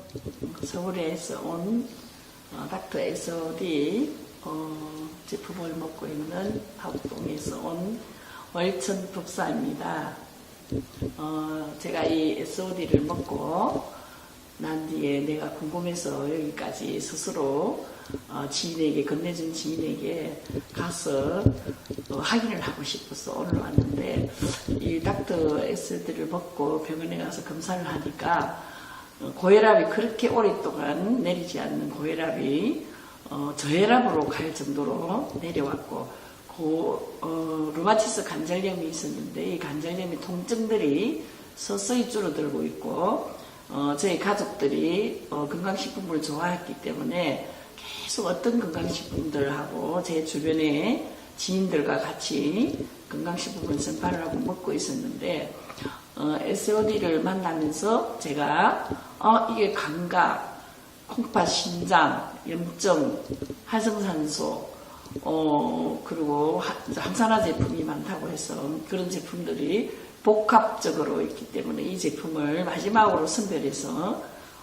Speaker 8: 서울에서 온 닥터 SOD 제품을 먹고 있는 화곡동에서 온 월천 복사입니다. 제가 이 SOD를 먹고 난 뒤에 내가 궁금해서 여기까지 스스로 지인에게 건네준 지인에게 가서 확인을 하고 싶어서 오늘 왔는데 이 닥터 SOD를 먹고 병원에 가서 검사를 하니까 고혈압이 그렇게 오랫동안 내리지 않는 고혈압이 저혈압으로 갈 정도로 내려왔고 루마티스 관절염이 있었는데 이 관절염의 통증들이 서서히 줄어들고 있고 저희 가족들이 건강식품을 좋아했기 때문에 계속 어떤 건강식품들하고 제 주변에 지인들과 같이 건강식품을 선파를 하고 먹고 있었는데 SOD를 만나면서 제가 이게 감각, 콩팥, 신장, 염증, 활성산소 그리고 항산화 제품이 많다고 해서 그런 제품들이 복합적으로 있기 때문에 이 제품을 마지막으로 선별해서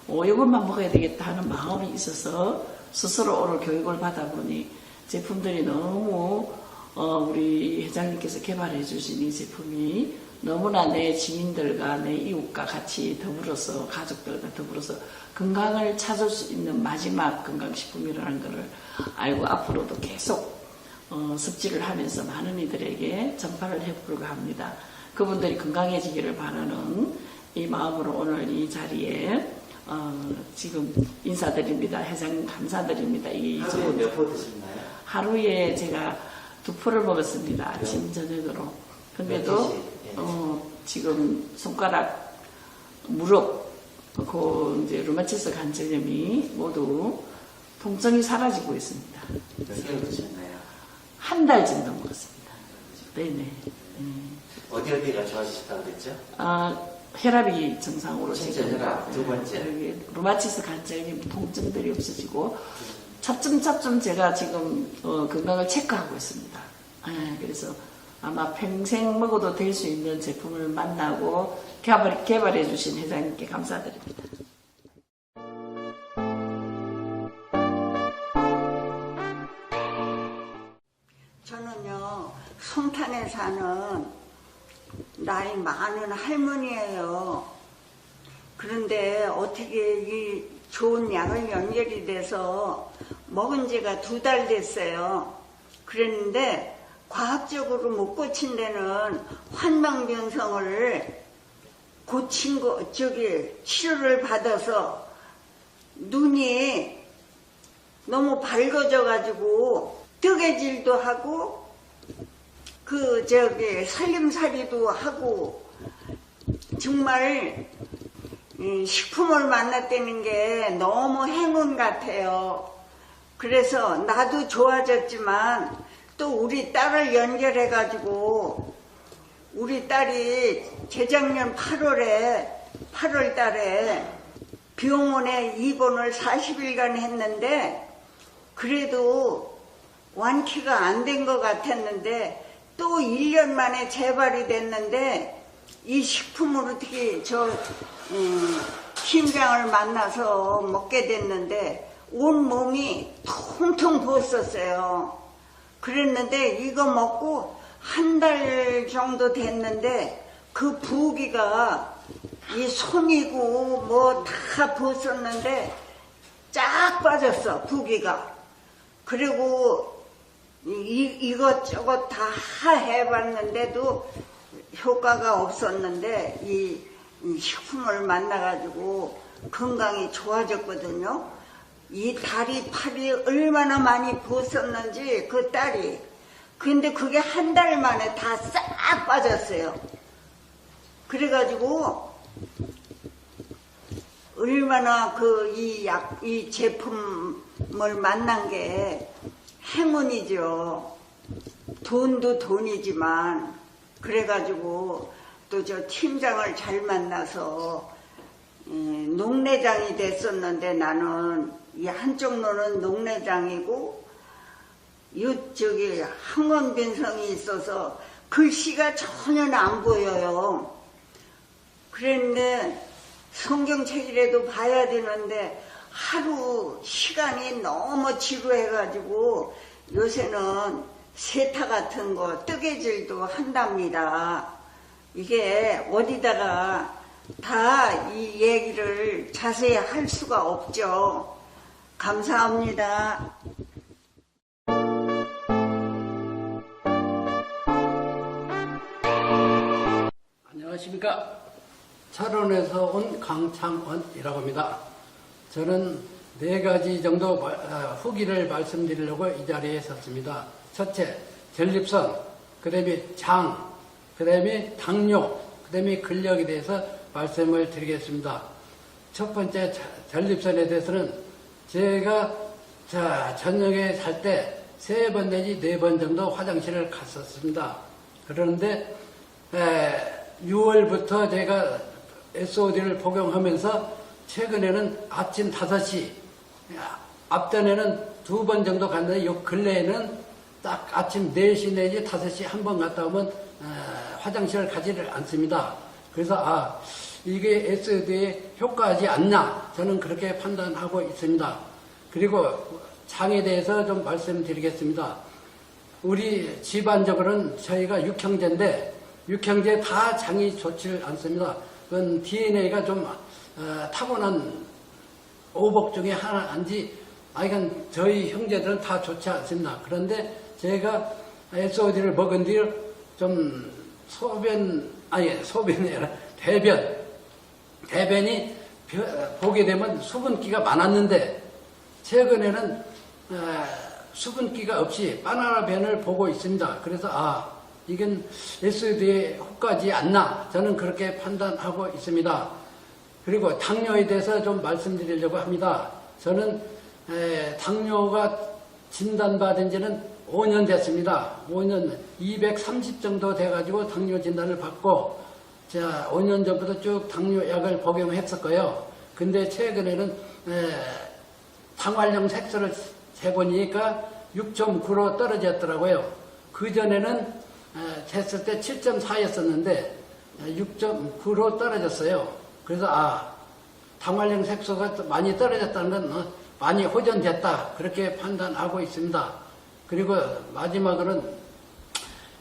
Speaker 8: 이것만 먹어야 되겠다 하는 마음이 있어서 스스로 오늘 교육을 받아보니 제품들이 너무 우리 회장님께서 개발해 주신 이 제품이 너무나 내 지인들과 내 이웃과 같이 더불어서 가족들과 더불어서 건강을 찾을 수 있는 마지막 건강식품이라는 것을 알고 앞으로도 계속 섭취를 하면서 많은 이들에게 전파를 해보려고 합니다. 그분들이 건강해지기를 바라는 이 마음으로 오늘 이 자리에 지금 인사드립니다. 회장님 감사드립니다.
Speaker 7: 하루에 몇 포 드시나요?
Speaker 8: 하루에 제가 2포를 먹었습니다. 아침 저녁으로. 근데도 지금 손가락, 무릎, 그 이제 루마티스 관절염이 모두 통증이 사라지고 있습니다.
Speaker 7: 몇 개월 드셨나요?
Speaker 8: 한 달 정도 먹었습니다. 네네.
Speaker 7: 어디가 좋아지셨다고 그랬죠?
Speaker 8: 혈압이 정상으로
Speaker 7: 첫째 혈압, 두 번째.
Speaker 8: 루마티스 관절염 통증들이 없어지고 차츰차츰 제가 지금 건강을 체크하고 있습니다. 그래서 아마 평생 먹어도 될 수 있는 제품을 만나고 개발해 주신 회장님께 감사드립니다.
Speaker 9: 저는요, 송탄에 사는 나이 많은 할머니예요. 그런데 어떻게 이 좋은 약을 연결이 돼서 먹은 지가 2달 됐어요. 그랬는데 과학적으로 못 고친 데는 환망변성을 고친 치료를 받아서 눈이 너무 밝아져가지고 뜨개질도 하고 살림살이도 하고 정말 식품을 만났다는 게 너무 행운 같아요. 그래서 나도 좋아졌지만 또 우리 딸을 연결해가지고 우리 딸이 재작년 8월 달에 병원에 입원을 40일간 했는데 그래도 완쾌가 안 된 것 같았는데 또 1년 만에 재발이 됐는데 이 식품을 어떻게 팀장을 만나서 먹게 됐는데 온 몸이 통통 부었었어요. 그랬는데 이거 먹고 한 달 정도 됐는데 그 부기가 이 손이고 뭐 다 부었었는데 쫙 빠졌어, 부기가. 그리고 이것저것 다 해봤는데도 효과가 없었는데 이 식품을 만나가지고 건강이 좋아졌거든요. 이 다리, 팔이 얼마나 많이 부었었는지 그 딸이. 근데 그게 한 달 만에 다 싹 빠졌어요. 그래가지고 얼마나 이 제품을 만난 게 행운이죠. 돈도 돈이지만. 그래가지고 또 저 팀장을 잘 만나서 농내장이 됐었는데 나는 이 한쪽 눈은 농내장이고 이쪽에 항원변성이 있어서 글씨가 전혀 안 보여요. 그랬는데 성경책이라도 봐야 되는데 하루 시간이 너무 지루해가지고 요새는 세타 같은 거 뜨개질도 한답니다. 이게 어디다가 다 이 얘기를 자세히 할 수가 없죠. 감사합니다.
Speaker 10: 안녕하십니까. 철원에서 온 강창원이라고 합니다. 저는 4가지 정도 후기를 말씀드리려고 이 자리에 섰습니다. 첫째, 전립선, 그 다음에 장, 그 다음에 당뇨, 그 다음에 근력에 대해서 말씀을 드리겠습니다. 첫 번째, 전립선에 대해서는 제가 저녁에 살 때 3번 내지 4번 정도 화장실을 갔었습니다. 그런데 6월부터 제가 SOD를 복용하면서 최근에는 아침 5시, 앞전에는 2번 정도 갔는데 요 근래에는 딱 아침 4시 내지 5시 한 번 갔다 오면 화장실을 가지를 않습니다. 그래서 이게 SOD에 효과하지 않나 저는 그렇게 판단하고 있습니다. 그리고 장에 대해서 좀 말씀드리겠습니다. 우리 집안적으로는 저희가 6형제인데 6형제 다 장이 좋지 않습니다. 그건 DNA가 좀 타고난 오복 중에 하나인지 하여간 저희 형제들은 다 좋지 않습니다. 그런데 제가 SOD를 먹은 뒤 좀 소변이 아니라 대변이 보게 되면 수분기가 많았는데 최근에는 수분기가 없이 바나나 변을 보고 있습니다. 그래서 이건 SOD에 혹하지 않나 저는 그렇게 판단하고 있습니다. 그리고 당뇨에 대해서 좀 말씀드리려고 합니다. 저는 당뇨가 진단받은 지는 5년 됐습니다. 5년 230 정도 돼가지고 당뇨 진단을 받고 제가 5년 전부터 쭉 당뇨약을 복용했었고요. 근데 최근에는 당활용 색소를 재보니까 6.9로 떨어졌더라고요. 그전에는 쟀을 때 7.4였었는데 6.9로 떨어졌어요. 그래서 당활용 색소가 많이 떨어졌다는 건 많이 호전됐다 그렇게 판단하고 있습니다. 그리고 마지막으로는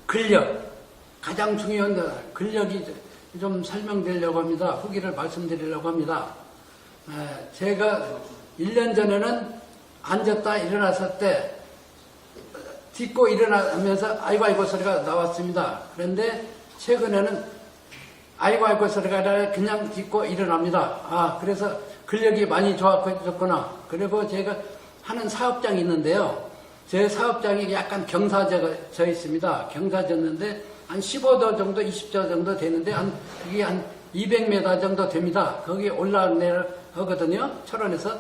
Speaker 10: 근력, 가장 중요한 근력이 좀 설명드리려고 합니다. 후기를 말씀드리려고 합니다. 제가 1년 전에는 앉았다 일어났을 때 딛고 일어나면서 아이고 소리가 나왔습니다. 그런데 최근에는 아이고 소리가 아니라 그냥 딛고 일어납니다. 그래서 근력이 많이 좋아졌구나. 그리고 제가 하는 사업장이 있는데요. 제 사업장이 약간 경사져 있습니다. 경사졌는데 한 15도 정도, 20도 정도 되는데 그게 한 200m 정도 됩니다. 거기 올라내려가거든요. 철원에서.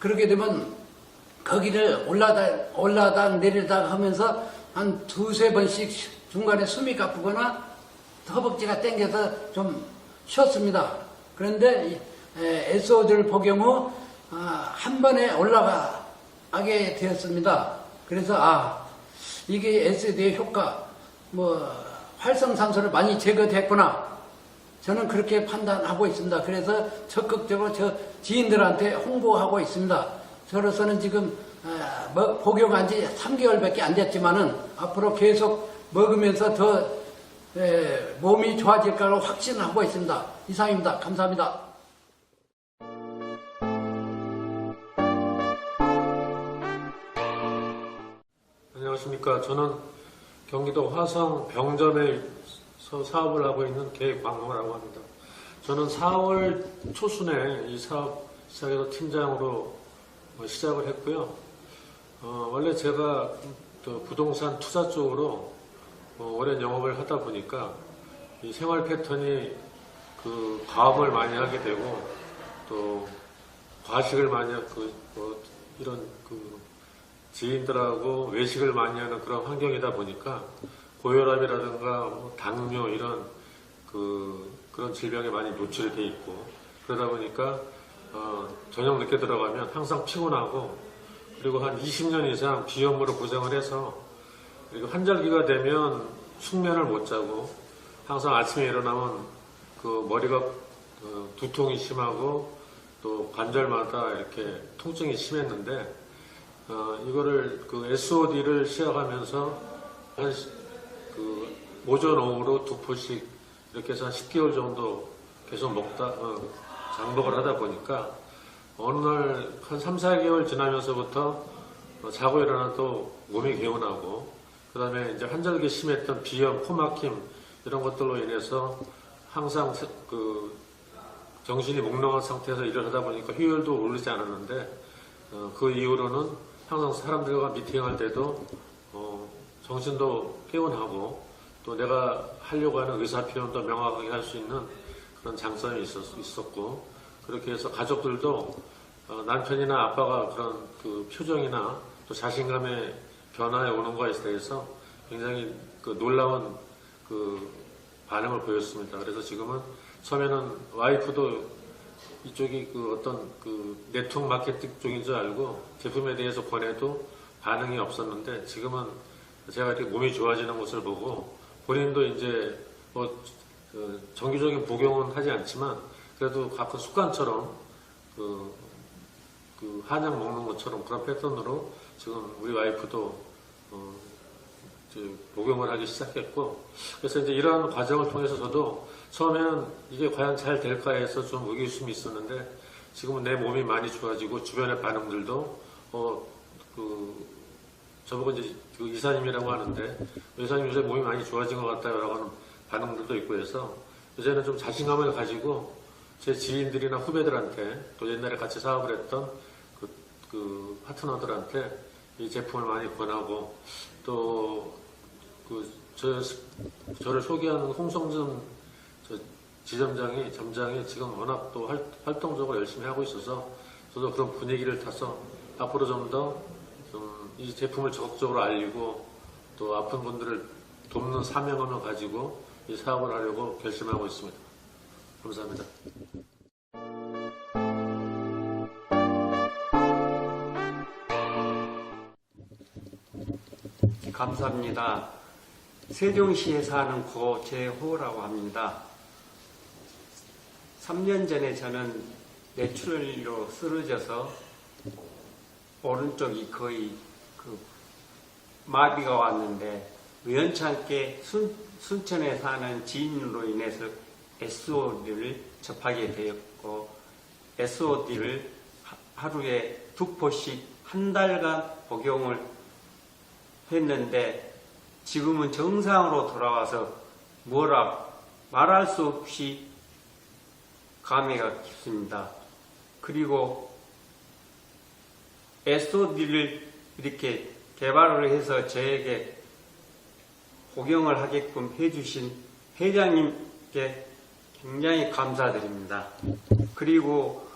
Speaker 10: 그렇게 되면 거기를 올라다 내리다 하면서 한 2-3번씩 중간에 숨이 가쁘거나 허벅지가 땡겨서 좀 쉬었습니다. 그런데 SOD를 복용 후 한 번에 올라가게 되었습니다. 그래서 이게 SOD의 효과, 활성산소를 많이 제거됐구나. 저는 그렇게 판단하고 있습니다. 그래서 적극적으로 저 지인들한테 홍보하고 있습니다. 저로서는 지금 복용한 지 3개월밖에 안 됐지만은 앞으로 계속 먹으면서 더 몸이 좋아질 거라고 확신하고 있습니다. 이상입니다. 감사합니다.
Speaker 11: 안녕하십니까. 저는 경기도 화성 병점에서 사업을 하고 있는 개광호라고 합니다. 저는 4월 초순에 이 사업 시작해서 팀장으로 시작을 했고요. 원래 제가 부동산 투자 쪽으로 오랜 영업을 하다 보니까 이 생활 패턴이 과음을 많이 하게 되고 또 과식을 많이 하고 이런 지인들하고 외식을 많이 하는 그런 환경이다 보니까 고혈압이라든가 당뇨 이런 그런 질병에 많이 노출이 돼 있고 그러다 보니까 저녁 늦게 들어가면 항상 피곤하고 그리고 한 20년 이상 비염으로 고생을 해서 그리고 환절기가 되면 숙면을 못 자고 항상 아침에 일어나면 머리가 두통이 심하고 또 관절마다 이렇게 통증이 심했는데 이거를 SOD를 시작하면서 오전 오후로 2포씩 이렇게 해서 한 10개월 정도 계속 장복을 하다 보니까 어느 날 한 3-4개월 지나면서부터 자고 일어나도 몸이 개운하고 그 다음에 이제 환절기 심했던 비염, 코막힘 이런 것들로 인해서 항상 정신이 몽롱한 상태에서 일을 하다 보니까 효율도 오르지 않았는데 그 이후로는 항상 사람들과 미팅할 때도 정신도 개운하고 또 내가 하려고 하는 의사표현도 명확하게 할 수 있는 그런 장점이 있었고 그렇게 해서 가족들도 남편이나 아빠가 그런 표정이나 또 자신감의 변화에 오는 것에 대해서 굉장히 놀라운 반응을 보였습니다. 그래서 지금은 처음에는 와이프도 이쪽이 어떤 네트워크 마케팅 쪽인 줄 알고 제품에 대해서 권해도 반응이 없었는데 지금은 제가 이렇게 몸이 좋아지는 것을 보고 본인도 이제 정기적인 복용은 하지 않지만 그래도 가끔 습관처럼 한약 먹는 것처럼 그런 패턴으로 지금 우리 와이프도 복용을 하기 시작했고, 그래서 이제 이러한 과정을 통해서 저도 처음에는 이게 과연 잘 될까 해서 좀 의구심이 있었는데, 지금은 내 몸이 많이 좋아지고 주변의 반응들도 저보고 이제 그 이사님이라고 하는데, 이사님 요새 몸이 많이 좋아진 것 같다라고 하는 반응들도 있고 해서 요새는 좀 자신감을 가지고 제 지인들이나 후배들한테 또 옛날에 같이 사업을 했던 그 파트너들한테 이 제품을 많이 권하고, 또 저를 소개하는 홍성준 점장이 지금 워낙 또 활동적으로 열심히 하고 있어서 저도 그런 분위기를 타서 앞으로 좀 더 이 제품을 적극적으로 알리고 또 아픈 분들을 돕는 사명감을 가지고 이 사업을 하려고 결심하고 있습니다. 감사합니다.
Speaker 12: 감사합니다. 세종시에 사는 고재호라고 합니다. 3년 전에 저는 뇌출혈로 쓰러져서 오른쪽이 거의 마비가 왔는데, 우연찮게 순천에 사는 지인으로 인해서 SOD를 접하게 되었고, SOD를 하루에 2포씩 한 달간 복용을 했는데, 지금은 정상으로 돌아와서 말할 수 없이 감회가 깊습니다. 그리고 SOD를 이렇게 개발을 해서 저에게 복용을 하게끔 해주신 회장님께 굉장히 감사드립니다. 그리고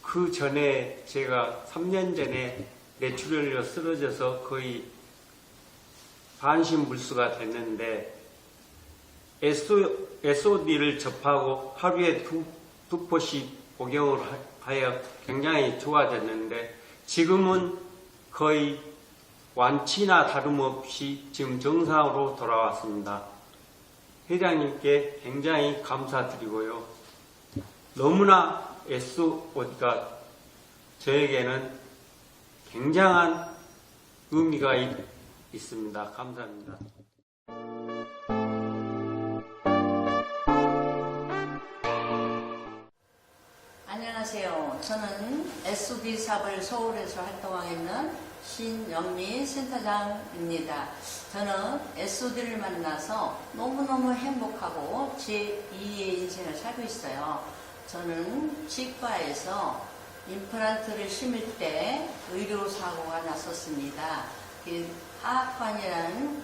Speaker 12: 그 전에 제가 3년 전에 뇌출혈로 쓰러져서 거의 반신불수가 됐는데, SOD를 접하고 하루에 두 포씩 복용을 하여 굉장히 좋아졌는데, 지금은 거의 완치나 다름없이 지금 정상으로 돌아왔습니다. 회장님께 굉장히 감사드리고요. 너무나 SOD가 저에게는 굉장한 의미가 있습니다. 감사합니다.
Speaker 13: 안녕하세요. 저는 SOD 사업을 서울에서 활동하고 있는 신영미 센터장입니다. 저는 SOD를 만나서 너무너무 행복하고 제2의 인생을 살고 있어요. 저는 치과에서 임플란트를 심을 때 의료사고가 났었습니다. 하악관이라는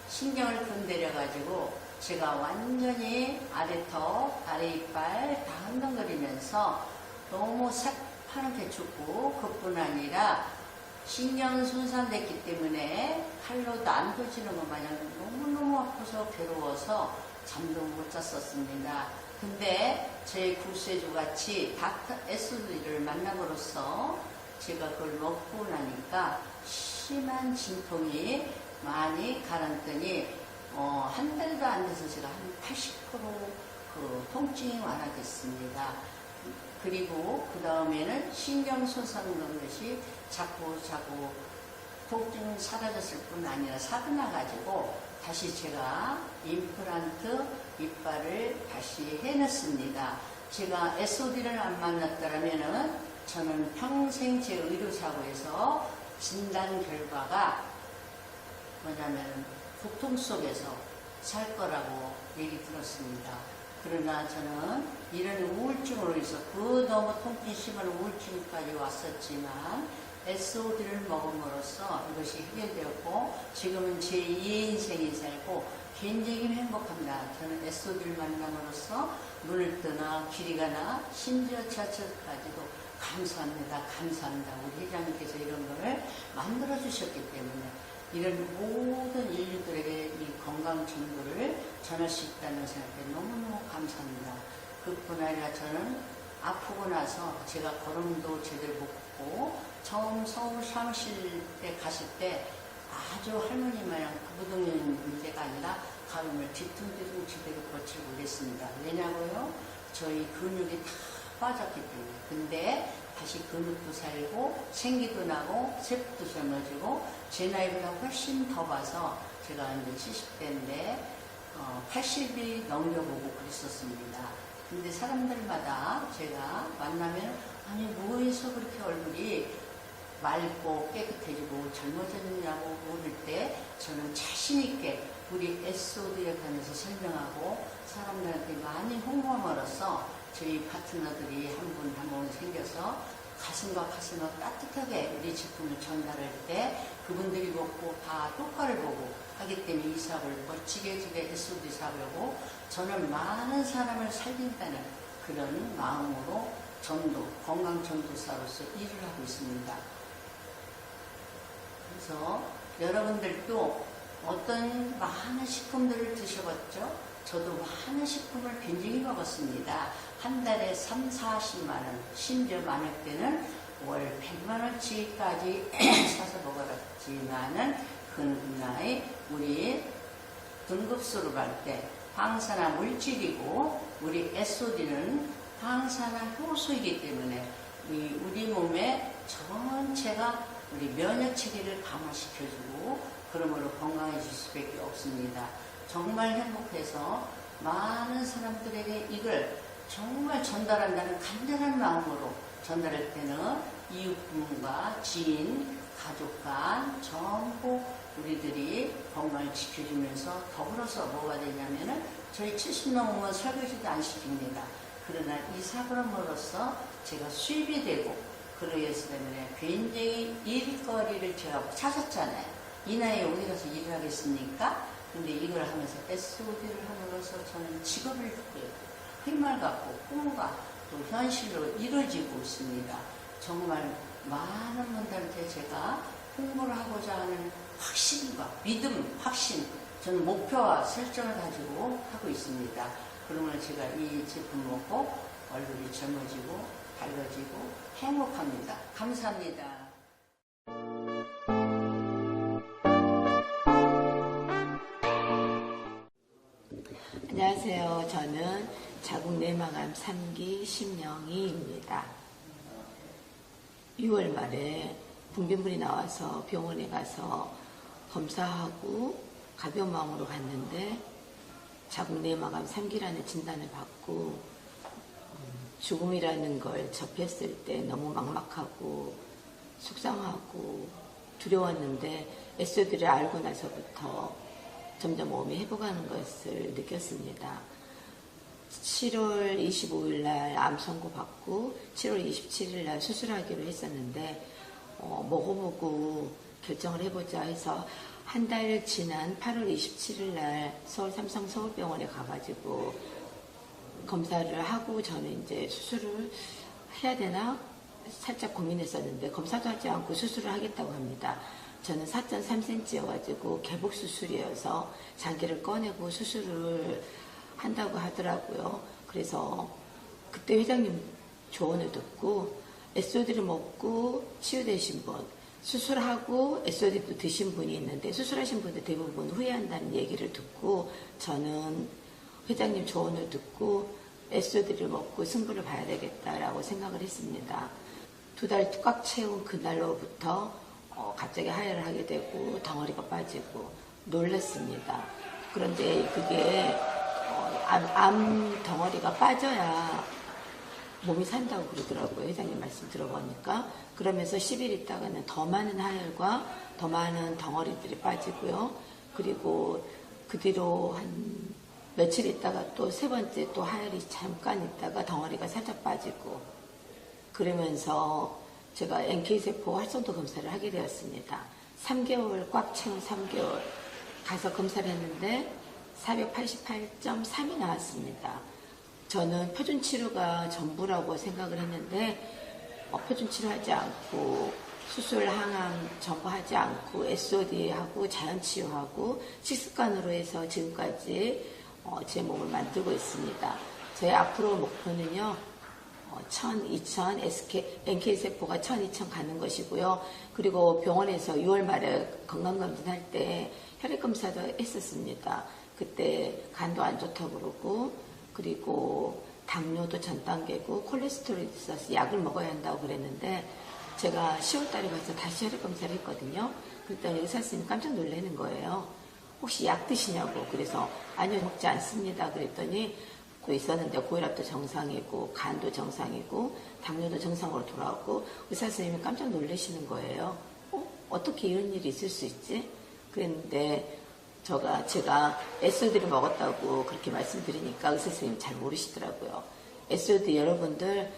Speaker 13: 신경을 건드려가지고 제가 완전히 아래턱, 아래이빨 다 흔들거리면서 너무 새파랗게 죽고, 그뿐 아니라 신경은 손상됐기 때문에 칼로도 안 도지는 것 마냥 너무너무 아파서 괴로워서 잠도 못 잤었습니다. 근데 제 구세주같이 닥터 SOD를 만남으로써 제가 그걸 먹고 나니까 심한 진통이 많이 가라앉더니 한 달도 안 돼서 제가 한 80% 그 통증이 완화됐습니다. 그리고 그 다음에는 신경 손상 그런 것이 자꾸 통증이 사라졌을 뿐 아니라 사그나가지고 다시 제가 임플란트 이빨을 다시 해놨습니다. 제가 SOD를 안 만났더라면은 저는 평생 제 의료사고에서 진단 결과가 뭐냐면 고통 속에서 살 거라고 얘기 들었습니다. 그러나 저는 이런 우울증으로 해서 그 너무 통증이 심한 우울증까지 왔었지만 SOD를 먹음으로써 이것이 해결되었고, 지금은 제2의 인생이 살고 굉장히 행복합니다. 저는 SOD를 만남으로써 눈을 뜨나 길이 가나 심지어 지하철까지도 감사합니다. 우리 회장님께서 이런 거를 만들어 주셨기 때문에 이런 모든 인류들에게 이 건강 정보를 전할 수 있다는 생각에 너무너무 감사합니다. 그뿐 아니라 저는 아프고 나서 제가 걸음도 제대로 못 걷고, 처음 서울 사무실 때 갔을 때 아주 할머니 마냥 구부동인 문제가 아니라 걸음을 뒤뚱뒤뚱 제대로 걷지 못했습니다. 왜냐고요? 저희 근육이 다 빠졌기 때문에. 근데 다시 근육도 살고 생기도 나고 세포도 젊어지고 제 나이보다 훨씬 더 봐서 제가 이제 70대인데 80이 넘겨보고 그랬었습니다. 근데 사람들마다 제가 만나면 아니 뭐해서 그렇게 얼굴이 맑고 깨끗해지고 젊어졌냐고 물을 때 저는 자신있게 우리 SOD에 관해서 설명하고 사람들한테 많이 홍보함으로써 저희 파트너들이 한 분 한 분 생겨서 가슴과 가슴을 따뜻하게 우리 제품을 전달할 때 그분들이 먹고 다 효과를 보고 하기 때문에 이 사업을 멋지게 SOD 사업이고 저는 많은 사람을 살린다는 그런 마음으로 전도, 건강 전도사로서 일을 하고 있습니다. 그래서 여러분들도 어떤 많은 식품들을 드셔봤죠? 저도 많은 식품을 굉장히 먹었습니다. 한 달에 3, 40만 원, 심지어 많을 때는 월 100만 원치까지 사서 먹어봤지만은 그 나이 우리 등급수로 갈 때 항산화 물질이고 우리 SOD는 항산화 효소이기 때문에 우리 몸의 전체가 우리 면역 체계를 강화시켜주고 그러므로 건강해질 수밖에 없습니다. 정말 행복해서 많은 사람들에게 이걸 정말 전달한다는 간절한 마음으로 전달할 때는 이웃분과 지인, 가족 간 전부 우리들이 건강을 지켜주면서 더불어서 뭐가 되냐면은 저희 70 넘으면 설거지도 안 시킵니다. 그러나 이 사업으로서 제가 수입이 되고 그러해서 때문에 굉장히 일거리를 제가 찾았잖아요. 이 나이에 어디 가서 일을 하겠습니까? 근데 이걸 하면서 SOD를 함으로써 저는 직업을 갖고 희망을 갖고 꿈과 또 현실로 이루어지고 있습니다. 정말 많은 분들한테 제가 홍보를 하고자 하는 확신과 믿음, 확신, 저는 목표와 설정을 가지고 하고 있습니다. 그러면 제가 이 제품 먹고 얼굴이 젊어지고 밝아지고 행복합니다. 감사합니다.
Speaker 2: 안녕하세요. 저는 자궁내막암 3기 심영희입니다. 6월 말에 분변물이 나와서 병원에 가서 검사하고 가벼운 마음으로 갔는데 자궁내막암 3기라는 진단을 받고 죽음이라는 걸 접했을 때 너무 막막하고 속상하고 두려웠는데 SOD를 알고 나서부터 점점 몸이 회복하는 것을 느꼈습니다. 7월 25일 날 암 선고 받고 7월 27일 날 수술하기로 했었는데 먹어보고 결정을 해보자 해서 한 달 지난 8월 27일 날 서울 삼성 서울병원에 가가지고 검사를 하고 저는 이제 수술을 해야 되나 살짝 고민했었는데 검사도 하지 않고 수술을 하겠다고 합니다. 저는 4.3cm여가지고 개복 수술이어서 장기를 꺼내고 수술을 한다고 하더라고요. 그래서 그때 회장님 조언을 듣고 SOD를 먹고 치유되신 분, 수술하고 SOD도 드신 분이 있는데 수술하신 분들 대부분 후회한다는 얘기를 듣고 저는 회장님 조언을 듣고 SOD를 먹고 승부를 봐야 되겠다라고 생각을 했습니다. 2달 꽉 채운 그날로부터 갑자기 하혈을 하게 되고 덩어리가 빠지고 놀랐습니다. 그런데 그게 암 덩어리가 빠져야 몸이 산다고 그러더라고요. 회장님 말씀 들어보니까. 그러면서 10일 있다가는 더 많은 하혈과 더 많은 덩어리들이 빠지고요. 그리고 그 뒤로 한 며칠 있다가 또 세 번째 또 하혈이 잠깐 있다가 덩어리가 살짝 빠지고 그러면서 제가 NK세포 활성도 검사를 하게 되었습니다. 3개월 꽉 채운 3개월 가서 검사를 했는데 488.3이 나왔습니다. 저는 표준치료가 전부라고 생각을 했는데 표준치료하지 않고 수술, 항암 전부 하지 않고 SOD하고 자연치유하고 식습관으로 해서 지금까지 제 몸을 만들고 있습니다. 저희 앞으로 목표는요. 1000, 2000, NK세포가 1000, 2000 가는 것이고요. 그리고 병원에서 6월 말에 건강검진할 때 혈액검사도 했었습니다. 그때 간도 안 좋다고 그러고 그리고
Speaker 3: 당뇨도 전 단계고 콜레스테롤이 있어서 약을 먹어야 한다고 그랬는데 제가 10월 달에 가서 다시 혈액 검사를 했거든요. 그랬더니 의사 선생님이 깜짝 놀라는 거예요. 혹시 약 드시냐고. 그래서 아니요, 먹지 않습니다. 그랬더니 그 있었는데 고혈압도 정상이고 간도 정상이고 당뇨도 정상으로 돌아왔고 의사 선생님이 깜짝 놀라시는 거예요. 어떻게 이런 일이 있을 수 있지? 그랬는데 제가 SOD를 먹었다고 그렇게 말씀드리니까 의사 선생님이 잘 모르시더라고요. SOD 여러분들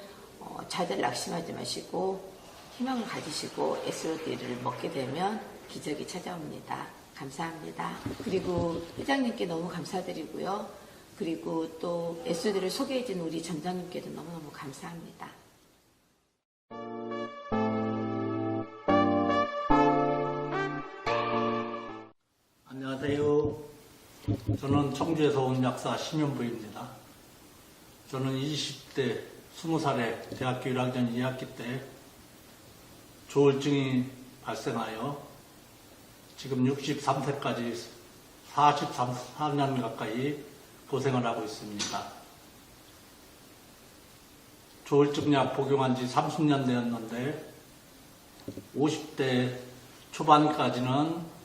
Speaker 3: 자들 낙심하지 마시고 희망을 가지시고 SOD를 먹게 되면 기적이 찾아옵니다. 감사합니다. 그리고 회장님께 너무 감사드리고요. 그리고 또 SOD를 소개해준 우리 점장님께도 너무너무 감사합니다.
Speaker 14: 안녕하세요. 저는 청주에서 온 약사 심현부입니다. 저는 20대 20살에 대학교 1학년 2학기 때 조울증이 발생하여 지금 63세까지 43년 가까이 고생을 하고 있습니다. 조울증약 복용한 지 30년 되었는데 50대 초반까지는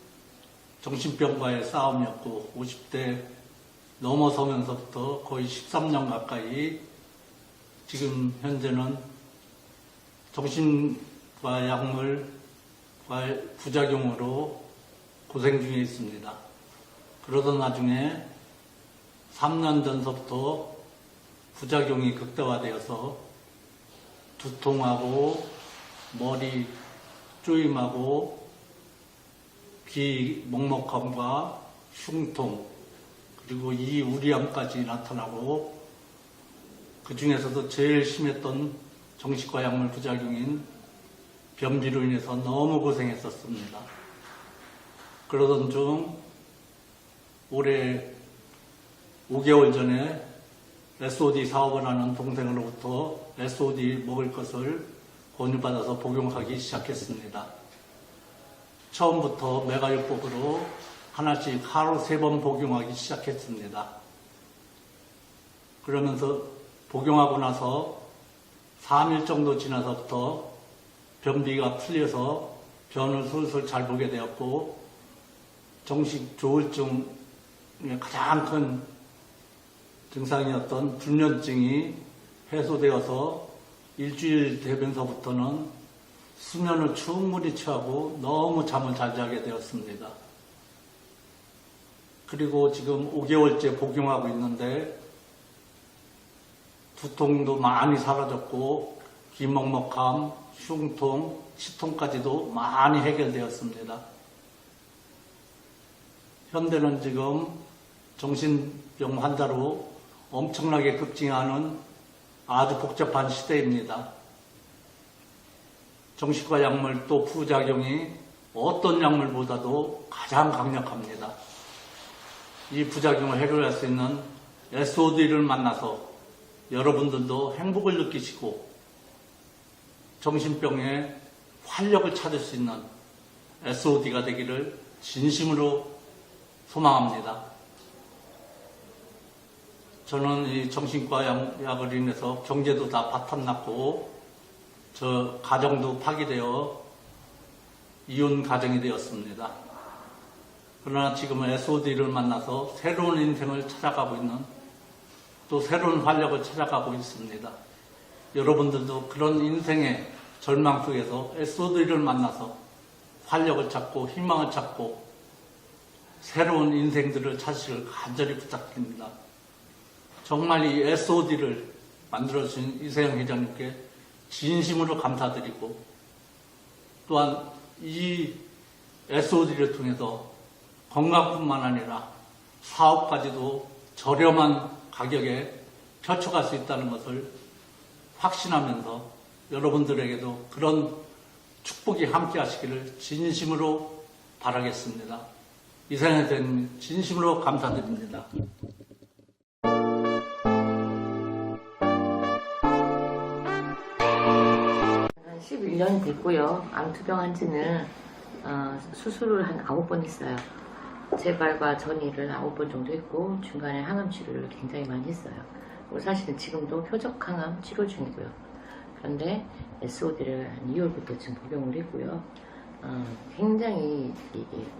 Speaker 14: 정신병과의 싸움이었고 50대 넘어서면서부터 거의 13년 가까이 지금 현재는 정신과 약물과 부작용으로 고생 중에 있습니다. 그러던 나중에 3년 전서부터 부작용이 극대화되어서 두통하고 머리 쪼임하고 귀 먹먹함과 흉통 그리고 이우리함까지 나타나고 그 중에서도 제일 심했던 정신과 약물 부작용인 변비로 인해서 너무 고생했었습니다. 그러던 중 올해 5개월 전에 SOD 사업을 하는 동생으로부터 SOD 먹을 것을 권유받아서 복용하기 시작했습니다. 처음부터 메가요법으로 하나씩 하루 3번 복용하기 시작했습니다. 그러면서 복용하고 나서 3일 정도 지나서부터 변비가 풀려서 변을 슬슬 잘 보게 되었고 정식 조울증의 가장 큰 증상이었던 불면증이 해소되어서 일주일 되면서부터는 수면을 충분히 취하고 너무 잠을 잘 자게 되었습니다. 그리고 지금 5개월째 복용하고 있는데 두통도 많이 사라졌고 귀먹먹함, 흉통, 치통까지도 많이 해결되었습니다. 현대는 지금 정신병 환자로 엄청나게 급증하는 아주 복잡한 시대입니다. 정신과 약물 또 부작용이 어떤 약물보다도 가장 강력합니다. 이 부작용을 해결할 수 있는 SOD를 만나서 여러분들도 행복을 느끼시고 정신병에 활력을 찾을 수 있는 SOD가 되기를 진심으로 소망합니다. 저는 이 정신과 약을 인해서 경제도 다 바탕났고 저 가정도 파기되어 이혼 가정이 되었습니다. 그러나 지금은 SOD를 만나서 새로운 인생을 찾아가고 있는 또 새로운 활력을 찾아가고 있습니다. 여러분들도 그런 인생의 절망 속에서 SOD를 만나서 활력을 찾고 희망을 찾고 새로운 인생들을 찾으시길 간절히 부탁드립니다. 정말 이 SOD를 만들어주신 이세영 회장님께 진심으로 감사드리고 또한 이 SOD를 통해서 건강뿐만 아니라 사업까지도 저렴한 가격에 펼쳐갈 수 있다는 것을 확신하면서 여러분들에게도 그런 축복이 함께 하시기를 진심으로 바라겠습니다. 이세영 회장님 진심으로 감사드립니다.
Speaker 1: 11년이 됐고요. 암투병 한 지는 수술을 한 9번 했어요. 재발과 전이를 9번 정도 했고 중간에 항암 치료를 굉장히 많이 했어요. 그리고 사실은 지금도 표적 항암 치료 중이고요. 그런데 SOD를 한 2월부터 지금 복용을 했고요. 굉장히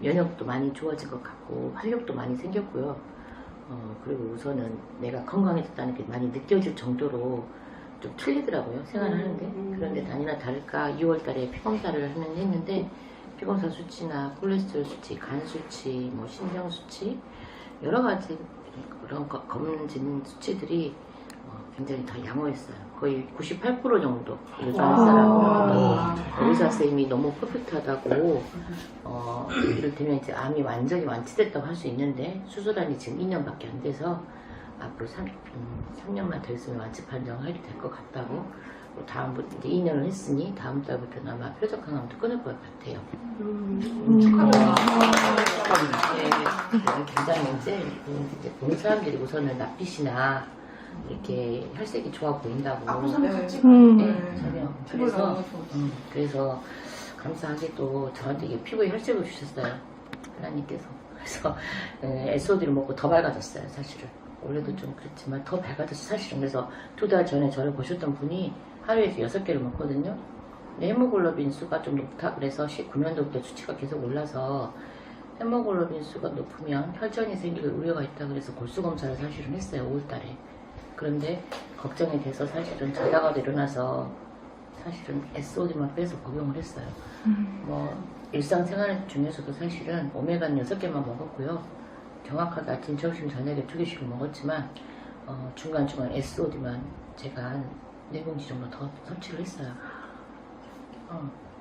Speaker 1: 면역도 많이 좋아진 것 같고 활력도 많이 생겼고요. 그리고 우선은 내가 건강해졌다는 게 많이 느껴질 정도로 좀 틀리더라고요, 생활하는데. 그런데 아니나 다를까 2월달에 피검사를 했는데 피검사 수치나 콜레스테롤 수치, 간 수치, 뭐 신장 수치 여러 가지 그런 검진 수치들이 굉장히 다 양호했어요. 거의 98% 정도 일반 사람 의사 선생님이 너무 퍼펙트하다고 이를테면 이제 암이 완전히 완치됐다고 할 수 있는데 수술한지 지금 2년밖에 안 돼서 앞으로 3년만 더 있으면 완치 판정이 될 것 같다고. 다음부터 이제 2년을 했으니 다음 달부터는 아마 표적 항암도 끊을 것 같아요.
Speaker 6: 축하드립니다.
Speaker 1: 굉장히 이제 보는 사람들이 우선은 낯빛이나 이렇게 혈색이 좋아 보인다고. 전혀. 그래서 감사하게도 저한테 이게 피부에 혈색을 주셨어요. 하나님께서. 그래서 SOD를 먹고 더 밝아졌어요, 사실은. 원래도 좀 그랬지만 더 밝아졌어요, 사실은. 그래서 2달 전에 저를 보셨던 분이 하루에 6개를 먹거든요. 근데 헤모글로빈 수가 좀 높다 그래서 19년도부터 수치가 계속 올라서 헤모글로빈 수가 높으면 혈전이 생길 우려가 있다 그래서 골수검사를 사실은 했어요, 5월달에. 그런데 걱정이 돼서 사실은 자다가도 일어나서 사실은 SOD만 빼서 복용을 했어요. 뭐 일상생활 중에서도 사실은 오메가는 6개만 먹었고요. 정확하게 아침, 점심, 저녁에 2개씩을 먹었지만 중간중간 SOD만 제가 한 4봉지 정도 더 섭취를 했어요.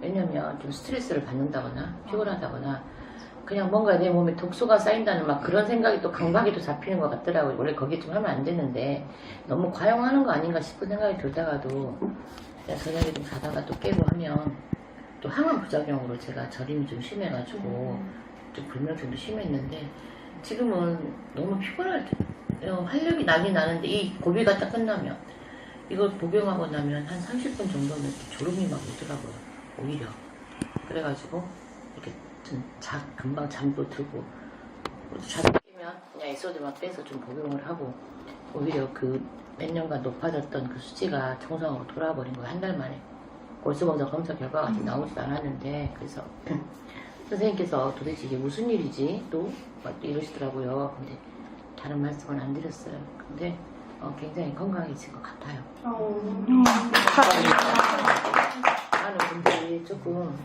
Speaker 1: 왜냐면 좀 스트레스를 받는다거나 피곤하다거나 그냥 뭔가 내 몸에 독소가 쌓인다는 막 그런 생각이 또 강박이 또 잡히는 것 같더라고요. 원래 거기에 좀 하면 안 되는데 너무 과용하는 거 아닌가 싶은 생각이 들다가도 그냥 저녁에 좀 자다가 또 깨고 하면 또 항암 부작용으로 제가 저림이 좀 심해가지고 좀 불면증도 심했는데 지금은 너무 피곤할 때 활력이 나긴 나는데 이 고비가 딱 끝나면 이걸 복용하고 나면 한 30분 정도는 졸음이 막 오더라고요, 오히려. 그래가지고 이렇게 좀 금방 잠도 들고 자다 깨면 그냥 SOD만 빼서 좀 복용을 하고 오히려 그 몇 년간 높아졌던 그 수치가 정상으로 돌아버린 거예요, 한 달 만에. 골수검사 검사 결과가 아직 나오지도 않았는데 그래서 선생님께서 도대체 이게 무슨 일이지? 또 이러시더라고요. 근데 다른 말씀은 안 드렸어요. 근데 굉장히 건강해진 것 같아요. 많은 분들이 조금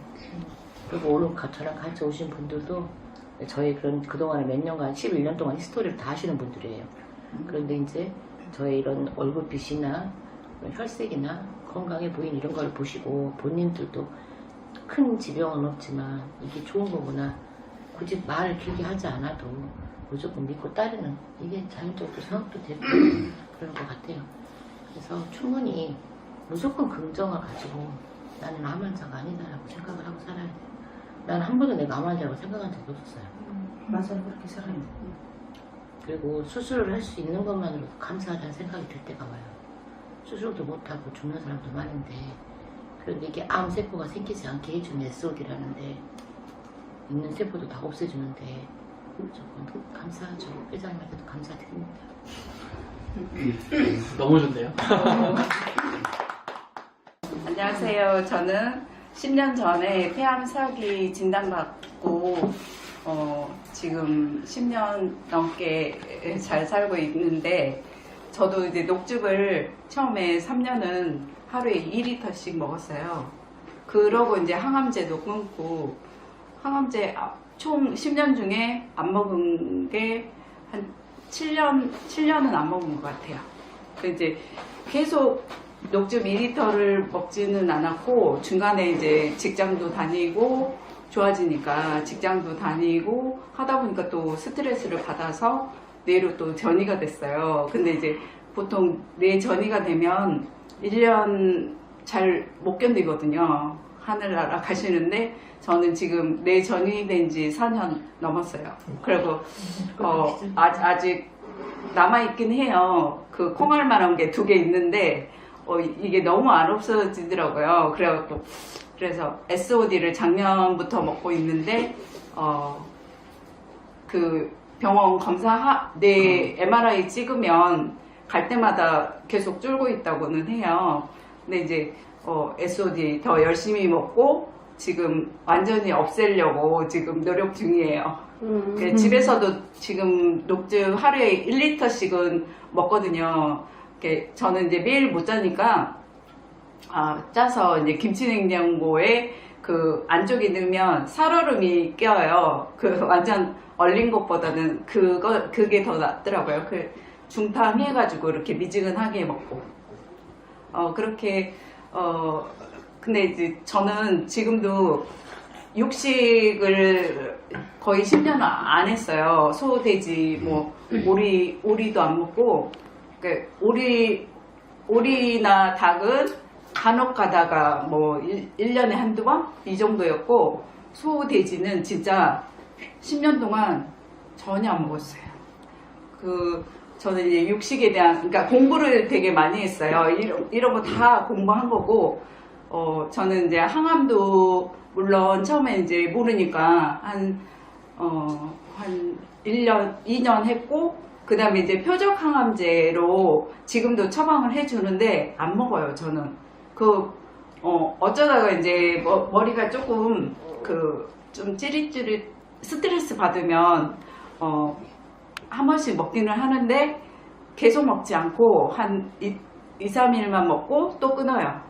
Speaker 1: 그리고 오늘 저랑 같이 오신 분들도 저희 그동안에 몇 년간 11년 동안 히스토리를 다 하시는 분들이에요. 그런데 이제 저의 이런 얼굴빛이나 혈색이나 건강해 보이는 이런 걸 보시고 본인들도 큰 지병은 없지만 이게 좋은 거구나. 굳이 말을 길게 하지 않아도 무조건 믿고 따르는 이게 자연적으로 생각도 되고 그런 것 같아요. 그래서 충분히 무조건 긍정을 가지고 나는 암 환자가 아니다라고 생각을 하고 살아야 돼요. 난 한 번도 내가 암 환자라고 생각한 적이 없었어요.
Speaker 2: 맞아요, 그렇게 살아야 돼요.
Speaker 1: 그리고 수술을 할 수 있는 것만으로도 감사하다는 생각이 들 때가 와요. 수술도 못하고 죽는 사람도 많은데 그런데 이게 암세포가 생기지 않게 해주는 SOD라는데 있는 세포도 다 없애주는데 조금 감사하죠. 회장님한테도 감사드립니다.
Speaker 15: 너무 좋네요.
Speaker 16: 안녕하세요. 저는 10년 전에 폐암사기 진단받고 지금 10년 넘게 잘 살고 있는데 저도 이제 녹즙을 처음에 3년은 하루에 2리터씩 먹었어요. 그러고 이제 항암제도 끊고 항암제 총 10년 중에 안 먹은 게 한 7년은 안 먹은 것 같아요. 이제 계속 녹즙 2리터를 먹지는 않았고 중간에 이제 직장도 다니고 좋아지니까 직장도 다니고 하다 보니까 또 스트레스를 받아서 뇌로 또 전이가 됐어요. 근데 이제 보통 뇌 전이가 되면 1년 잘 못 견디거든요. 하늘나라 가시는데 저는 지금 뇌 전이 된 지 4년 넘었어요. 그리고 아직 남아있긴 해요. 그 콩알 만한 게 2개 있는데 이게 너무 안 없어지더라고요. 그래서 SOD를 작년부터 먹고 있는데 그 병원 내 MRI 찍으면 갈 때마다 계속 줄고 있다고는 해요. 근데 이제 SOD 더 열심히 먹고 지금 완전히 없애려고 지금 노력 중이에요. 집에서도 지금 녹즙 하루에 1리터씩은 먹거든요. 저는 이제 매일 못 자니까 짜서 이제 김치냉장고에 그 안쪽에 넣으면 살얼음이 껴요. 그 완전 얼린 것보다는 그게 더 낫더라고요. 그 중탕해가지고 이렇게 미지근하게 먹고 그렇게 근데 이제 저는 지금도 육식을 거의 10년 안 했어요. 소, 돼지, 뭐 오리도 안 먹고 오리나 닭은 간혹 가다가 뭐 1년에 한두 번? 이 정도였고 소, 돼지는 진짜 10년 동안 전혀 안 먹었어요. 저는 이제 육식에 대한 그러니까 공부를 되게 많이 했어요. 이런 거 다 공부한 거고 저는 이제 항암도 물론 처음에 이제 모르니까 한 1년, 2년 했고 그 다음에 이제 표적 항암제로 지금도 처방을 해주는데 안 먹어요. 저는 어쩌다가 이제 머리가 조금 좀 찌릿찌릿 스트레스 받으면 한 번씩 먹기는 하는데 계속 먹지 않고 한 2, 3일만 먹고 또 끊어요.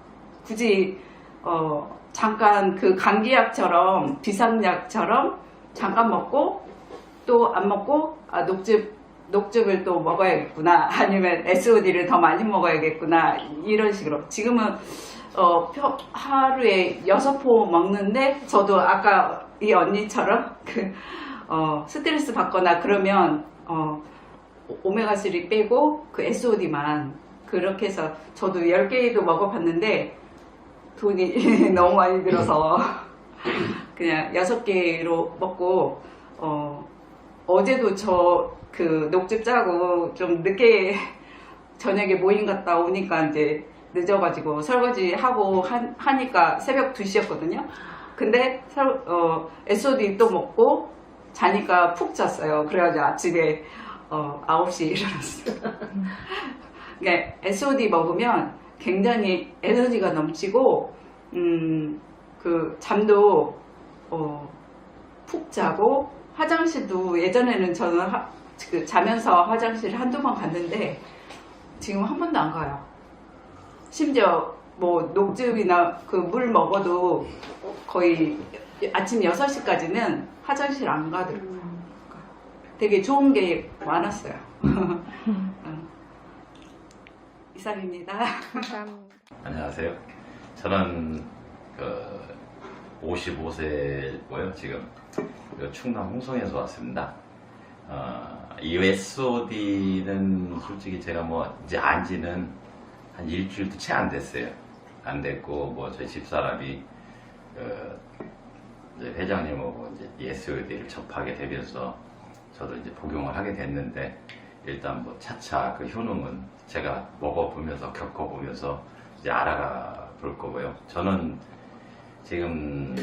Speaker 16: 굳이 잠깐 그 감기약처럼 비상약처럼 잠깐 먹고 또 안 먹고 녹즙을 또 먹어야겠구나 아니면 SOD를 더 많이 먹어야겠구나 이런 식으로 지금은 하루에 6포 먹는데 저도 아까 이 언니처럼 스트레스 받거나 그러면 오메가3 빼고 그 SOD만 그렇게 해서 저도 10개도 먹어봤는데 돈이 너무 많이 들어서 그냥 6개로 먹고 어제도 그 녹즙 짜고 좀 늦게 저녁에 모임 갔다 오니까 이제 늦어가지고 설거지 하고 하니까 새벽 2시였거든요. 근데 SOD 또 먹고 자니까 푹 잤어요. 그래가지고 아침에 9시에 일어났어요. 그러니까 SOD 먹으면 굉장히 에너지가 넘치고 그 잠도 푹 자고 화장실도 예전에는 저는 자면서 화장실 한두 번 갔는데 지금 한 번도 안 가요. 심지어 뭐 녹즙이나 그 물 먹어도 거의 아침 6시까지는 화장실 안 가더라고요. 되게 좋은 게 많았어요. 이상입니다.
Speaker 15: 감사합니다.
Speaker 5: 안녕하세요. 저는 55세고요. 지금 충남 홍성에서 왔습니다. 이 SOD는 솔직히 제가 뭐 이제 안지는 한 일주일도 채 안 됐어요. 안 됐고 뭐 저희 집사람이 이제 회장님하고 이제 이 SOD를 접하게 되면서 저도 이제 복용을 하게 됐는데 일단 뭐 차차 그 효능은 제가 먹어보면서 겪어보면서 이제 알아가 볼 거고요. 저는 지금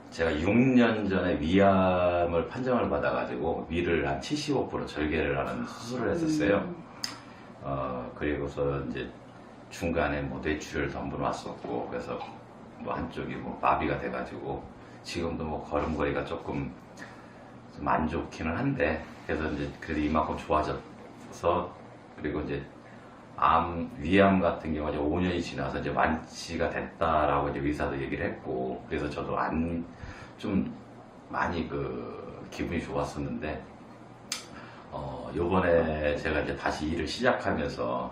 Speaker 5: 제가 6년 전에 위암을 판정을 받아가지고 위를 한 75% 절개를 하는 수술을 했었어요. 그리고서 이제 중간에 뭐 뇌출혈 전부 왔었고 그래서 뭐 한쪽이 뭐 마비가 돼가지고 지금도 뭐 걸음걸이가 조금 좀 안 좋기는 한데 그래서 이제 그래도 이만큼 좋아졌어. 그리고 이제 위암 같은 경우 이제 5년이 지나서 이제 완치가 됐다라고 이제 의사도 얘기를 했고 그래서 저도 좀 많이 기분이 좋았었는데 요번에 제가 이제 다시 일을 시작하면서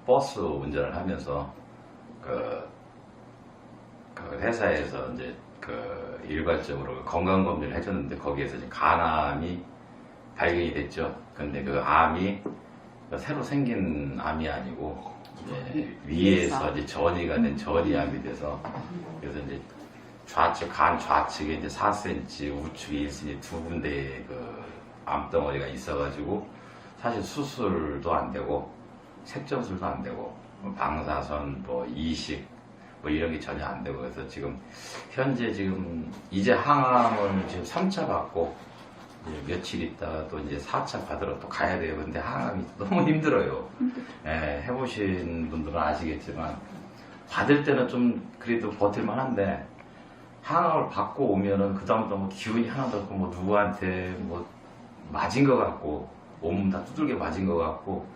Speaker 5: 버스 운전을 하면서 그 회사에서 이제 일괄적으로 건강검진을 해줬는데 거기에서 이제 간암이 발견이 됐죠. 근데 그 암이 새로 생긴 암이 아니고 이제 위에서 이제 전이가 된 전이암이 돼서 그래서 이제 간 좌측에 이제 4cm, 우측에 1cm 두 군데의 암덩어리가 있어가지고 사실 수술도 안 되고 색전술도 안 되고 방사선, 이식 이런 게 전혀 안 되고 그래서 지금 현재 지금 이제 항암을 지금 3차 받고 이제 며칠 있다가 또 이제 4차 받으러 또 가야 돼요. 근데 항암이 너무 힘들어요. 예, 해보신 분들은 아시겠지만 받을 때는 좀 그래도 버틸만 한데 항암을 받고 오면은 그 다음부터 뭐 기운이 하나도 없고 뭐 누구한테 뭐 맞은 것 같고 온몸 다 두들겨 맞은 것 같고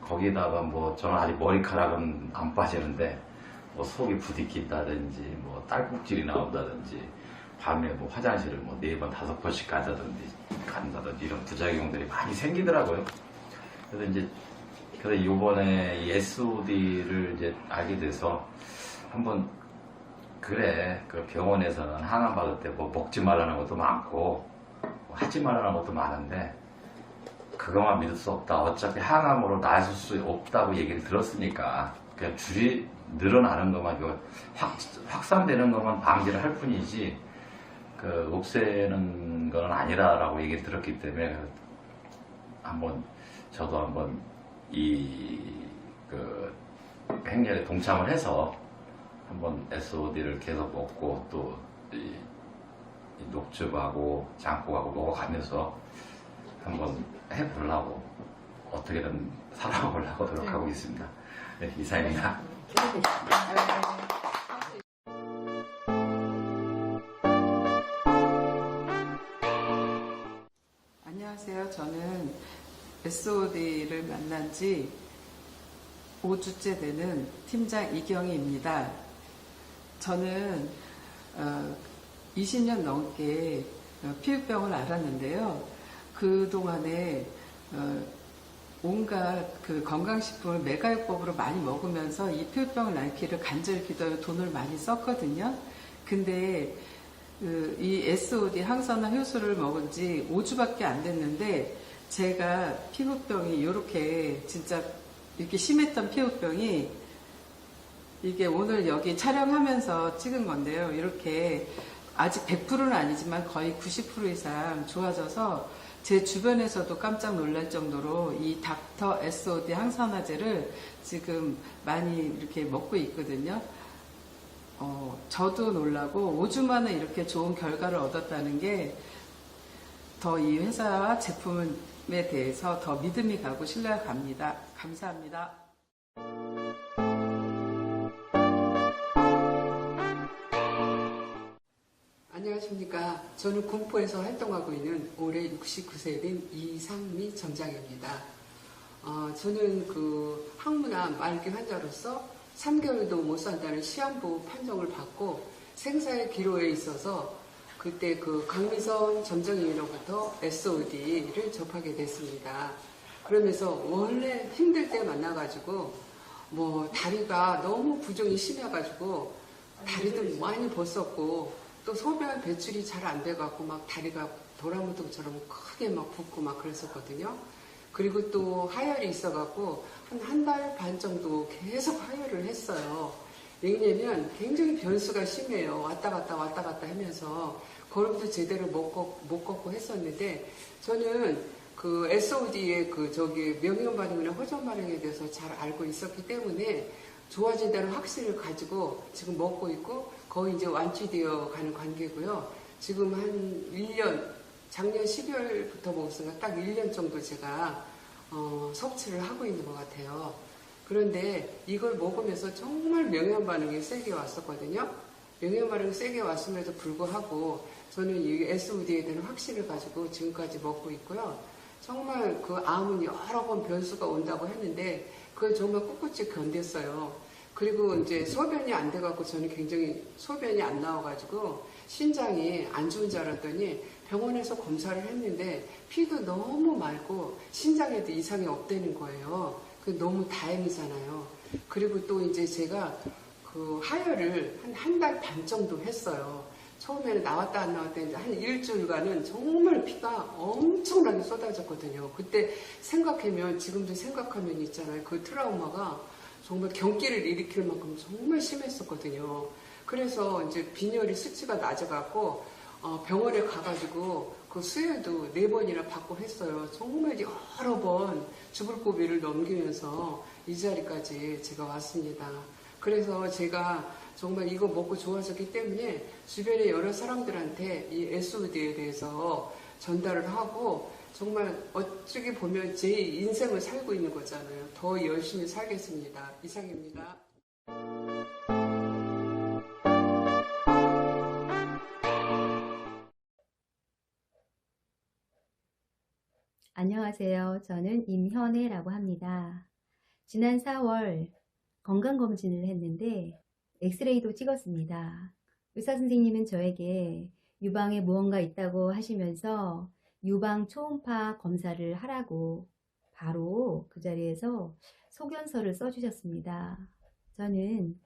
Speaker 5: 거기에다가 뭐 저는 아직 머리카락은 안 빠지는데 뭐 속이 부딪힌다든지 뭐 딸꾹질이 나온다든지 밤에 뭐 화장실을 뭐 4번 5번씩 간다든지 이런 부작용들이 많이 생기더라고요. 그래서 요번에 이 SOD를 이제 알게 돼서 한번 그래 그 병원에서는 항암 받을 때 뭐 먹지 말라는 것도 많고 뭐 하지 말라는 것도 많은데 그것만 믿을 수 없다. 어차피 항암으로 나을 수 없다고 얘기를 들었으니까 그냥 줄이 늘어나는 것만 확산되는 것만 방지를 할 뿐이지 그 없애는 건 아니다라고 얘기를 들었기 때문에 저도 한번 그 행렬에 동참을 해서 한번 SOD를 계속 먹고 또 이 녹즙하고 장국하고 먹어가면서 한번 해보려고 어떻게든 살아보려고 노력하고 있습니다. 네, 이상입니다.
Speaker 15: 안녕하세요. 저는 SOD를 만난 지 5주째 되는 팀장 이경희입니다. 저는 20년 넘게 피부병을 앓았는데요. 그동안에 온갖 그 건강식품을 메가유법으로 많이 먹으면서 이 피부병을 앓기를 간절히 기도해 돈을 많이 썼거든요. 근데 이 SOD 항산화 효소를 먹은 지 5주밖에 안 됐는데 제가 피부병이 이렇게 진짜 이렇게 심했던 피부병이 이게 오늘 여기 촬영하면서 찍은 건데요. 이렇게 아직 100%는 아니지만 거의 90% 이상 좋아져서 제 주변에서도 깜짝 놀랄 정도로 이 닥터 SOD 항산화제를 지금 많이 이렇게 먹고 있거든요. 저도 놀라고 5주 만에 이렇게 좋은 결과를 얻었다는 게 더 이 회사와 제품에 대해서 더 믿음이 가고 신뢰가 갑니다. 감사합니다. 안녕하십니까. 저는 군포에서 활동하고 있는 올해 69세 된 이상미 점장입니다. 저는 그 항문암 말기 환자로서 3개월도 못 산다는 시한부 판정을 받고 생사의 기로에 있어서 그때 그 강미선 점장님으로부터 SOD를 접하게 됐습니다. 그러면서 원래 힘들 때 만나가지고 뭐 다리가 너무 부종이 심해가지고 다리도 많이 벗었고 또 소변 배출이 잘 안 돼갖고 막 다리가 도라무등처럼 크게 막 붓고 막 그랬었거든요. 그리고 또 하혈이 있어갖고 한 달 반 정도 계속 하혈을 했어요. 왜냐면 굉장히 변수가 심해요. 왔다 갔다 하면서 걸음도 제대로 못 걷고 했었는데 저는 그 SOD의 명령 반응이나 호전 반응에 대해서 잘 알고 있었기 때문에 좋아진다는 확신을 가지고 지금 먹고 있고 거의 이제 완치되어 가는 관계고요. 지금 한 1년, 작년 12월부터 먹었으니까 딱 1년 정도 제가 섭취를 하고 있는 것 같아요. 그런데 이걸 먹으면서 정말 명령 반응이 세게 왔었거든요. 명령 반응이 세게 왔음에도 불구하고 저는 이 SOD에 대한 확신을 가지고 지금까지 먹고 있고요. 정말 그 암은 여러 번 변수가 온다고 했는데 그걸 정말 꿋꿋이 견뎠어요. 그리고 이제 소변이 안 돼갖고 저는 굉장히 소변이 안 나와가지고 신장이 안 좋은 줄 알았더니 병원에서 검사를 했는데 피도 너무 맑고 신장에도 이상이 없다는 거예요. 그 너무 다행이잖아요. 그리고 또 이제 제가 그 하혈을 한 달 반 정도 했어요. 처음에는 나왔다 안 나왔다 했는데 한 일주일간은 정말 피가 엄청나게 쏟아졌거든요. 그때 생각하면 지금도 생각하면 있잖아요. 그 트라우마가 정말 경기를 일으킬 만큼 정말 심했었거든요. 그래서 이제 빈혈이 수치가 낮아갖고 병원에 가가지고 그 수혈도 4번이나 받고 했어요. 정말 여러 번 주불고비를 넘기면서 이 자리까지 제가 왔습니다. 그래서 제가 정말 이거 먹고 좋아졌기 때문에 주변의 여러 사람들한테 이 SOD에 대해서 전달을 하고 정말 어떻게 보면 제 인생을 살고 있는 거잖아요. 더 열심히 살겠습니다. 이상입니다.
Speaker 17: 안녕하세요. 저는 임현애라고 합니다. 지난 4월 건강검진을 했는데 엑스레이도 찍었습니다. 의사 선생님은 저에게 유방에 무언가 있다고 하시면서 유방 초음파 검사를 하라고 바로 그 자리에서 소견서를 써주셨습니다. 저는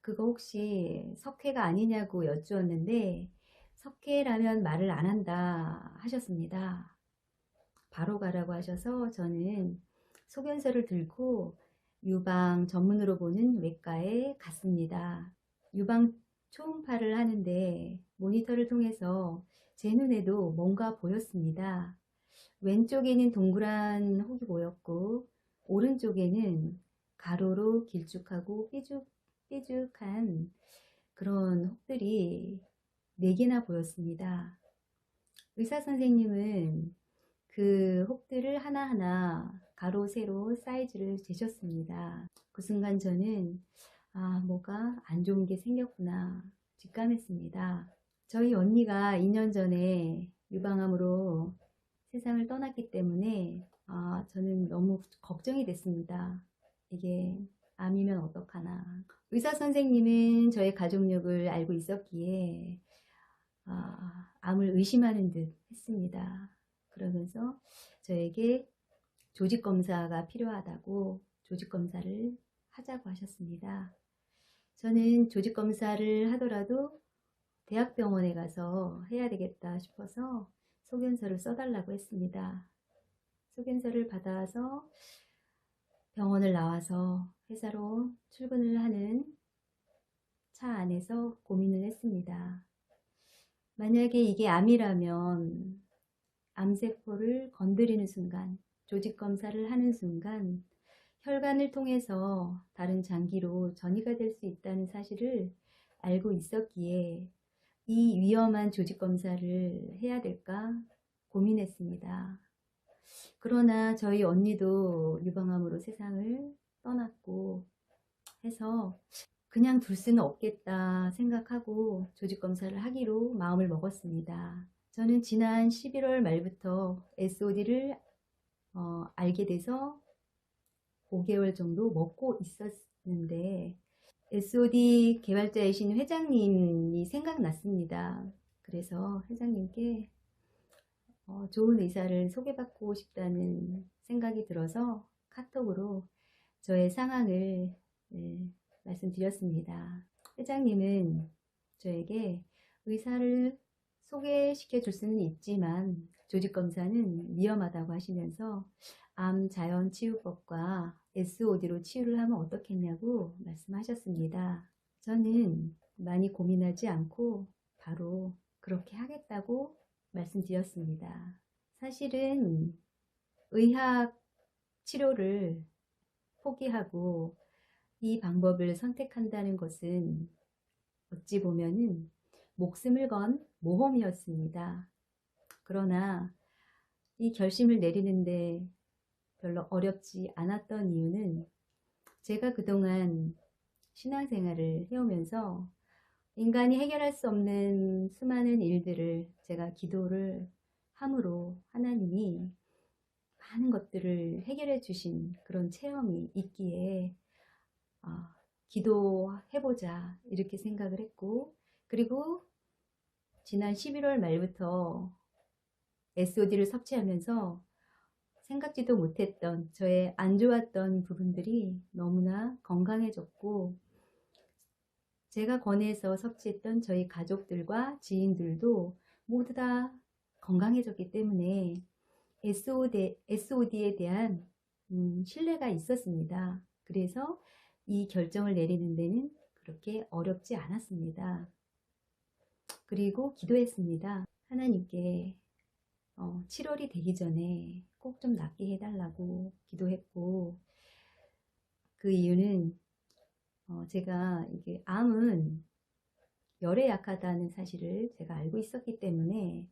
Speaker 17: 그거 혹시 석회가 아니냐고 여쭈었는데 석회라면 말을 안 한다 하셨습니다. 바로 가라고 하셔서 저는 소견서를 들고 유방 전문으로 보는 외과에 갔습니다. 유방 초음파를 하는데 모니터를 통해서 제 눈에도 뭔가 보였습니다. 왼쪽에는 동그란 혹이 보였고 오른쪽에는 가로로 길쭉하고 삐죽한 그런 혹들이 4개나 보였습니다. 의사 선생님은 그 혹들을 하나하나 가로 세로 사이즈를 재셨습니다. 그 순간 저는 뭐가 안 좋은 게 생겼구나 직감했습니다. 저희 언니가 2년 전에 유방암으로 세상을 떠났기 때문에 저는 너무 걱정이 됐습니다. 이게 암이면 어떡하나. 의사 선생님은 저의 가족력을 알고 있었기에 암을 의심하는 듯 했습니다. 그러면서 저에게 조직검사가 필요하다고 조직검사를 하자고 하셨습니다. 저는 조직검사를 하더라도 대학병원에 가서 해야 되겠다 싶어서 소견서를 써달라고 했습니다. 소견서를 받아서 병원을 나와서 회사로 출근을 하는 차 안에서 고민을 했습니다. 만약에 이게 암이라면 암세포를 건드리는 순간, 조직검사를 하는 순간 혈관을 통해서 다른 장기로 전이가 될 수 있다는 사실을 알고 있었기에 이 위험한 조직검사를 해야 될까 고민했습니다. 그러나 저희 언니도 유방암으로 세상을 떠났고 해서 그냥 둘 수는 없겠다 생각하고 조직검사를 하기로 마음을 먹었습니다. 저는 지난 11월 말부터 SOD를 알게 돼서 5개월 정도 먹고 있었는데 SOD 개발자이신 회장님이 생각났습니다. 그래서 회장님께 좋은 의사를 소개받고 싶다는 생각이 들어서 카톡으로 저의 상황을 말씀드렸습니다. 회장님은 저에게 의사를 소개시켜 줄 수는 있지만 조직검사는 위험하다고 하시면서 암 자연치유법과 SOD로 치유를 하면 어떻겠냐고 말씀하셨습니다. 저는 많이 고민하지 않고 바로 그렇게 하겠다고 말씀드렸습니다. 사실은 의학 치료를 포기하고 이 방법을 선택한다는 것은 어찌 보면은 목숨을 건 모험이었습니다. 그러나 이 결심을 내리는데 별로 어렵지 않았던 이유는 제가 그동안 신앙생활을 해오면서 인간이 해결할 수 없는 수많은 일들을 제가 기도를 함으로 하나님이 많은 것들을 해결해 주신 그런 체험이 있기에 기도해보자 이렇게 생각을 했고, 그리고 지난 11월 말부터 SOD를 섭취하면서 생각지도 못했던 저의 안 좋았던 부분들이 너무나 건강해졌고, 제가 권해서 섭취했던 저희 가족들과 지인들도 모두 다 건강해졌기 때문에 SOD에 대한 신뢰가 있었습니다. 그래서 이 결정을 내리는 데는 그렇게 어렵지 않았습니다. 그리고 기도했습니다. 하나님께 7월이 되기 전에 꼭 좀 낫게 해달라고 기도했고, 그 이유는 제가 이게 암은 열에 약하다는 사실을 제가 알고 있었기 때문에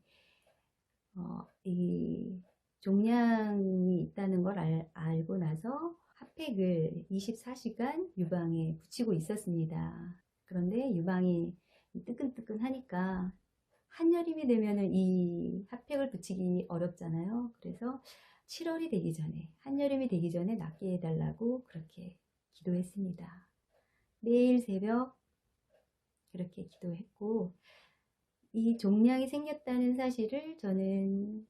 Speaker 17: 이 종양이 있다는 걸 알고 나서 핫팩을 24시간 유방에 붙이고 있었습니다. 그런데 유방이 뜨끈뜨끈하니까 한여름이 되면은 이 핫팩을 붙이기 어렵잖아요. 그래서 7월이 되기 전에, 한여름이 되기 전에 낫게 해달라고 그렇게 기도했습니다. 내일 새벽 그렇게 기도했고, 이 종양이 생겼다는 사실을 저는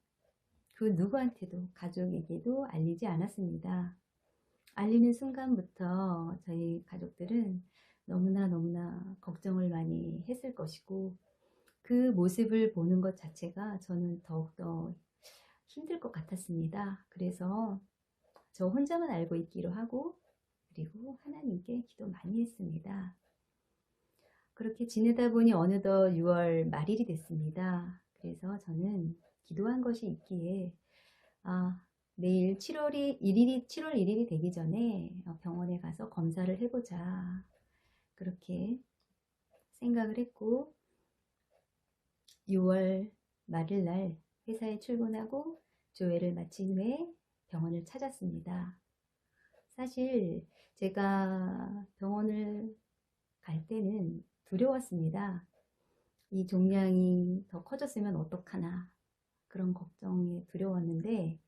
Speaker 17: 그 누구한테도, 가족에게도 알리지 않았습니다. 알리는 순간부터 저희 가족들은 너무나 걱정을 많이 했을 것이고, 그 모습을 보는 것 자체가 저는 더욱더 힘들 것 같았습니다. 그래서 저 혼자만 알고 있기로 하고, 그리고 하나님께 기도 많이 했습니다. 그렇게 지내다 보니 어느덧 6월 말일이 됐습니다. 그래서 저는 기도한 것이 있기에 내일 7월 1일이 되기 전에 병원에 가서 검사를 해보자, 그렇게 생각을 했고, 6월 말일 날 회사에 출근하고 조회를 마친 후에 병원을 찾았습니다. 사실 제가 병원을 갈 때는 두려웠습니다. 이 종양이 더 커졌으면 어떡하나, 그런 걱정에 두려웠는데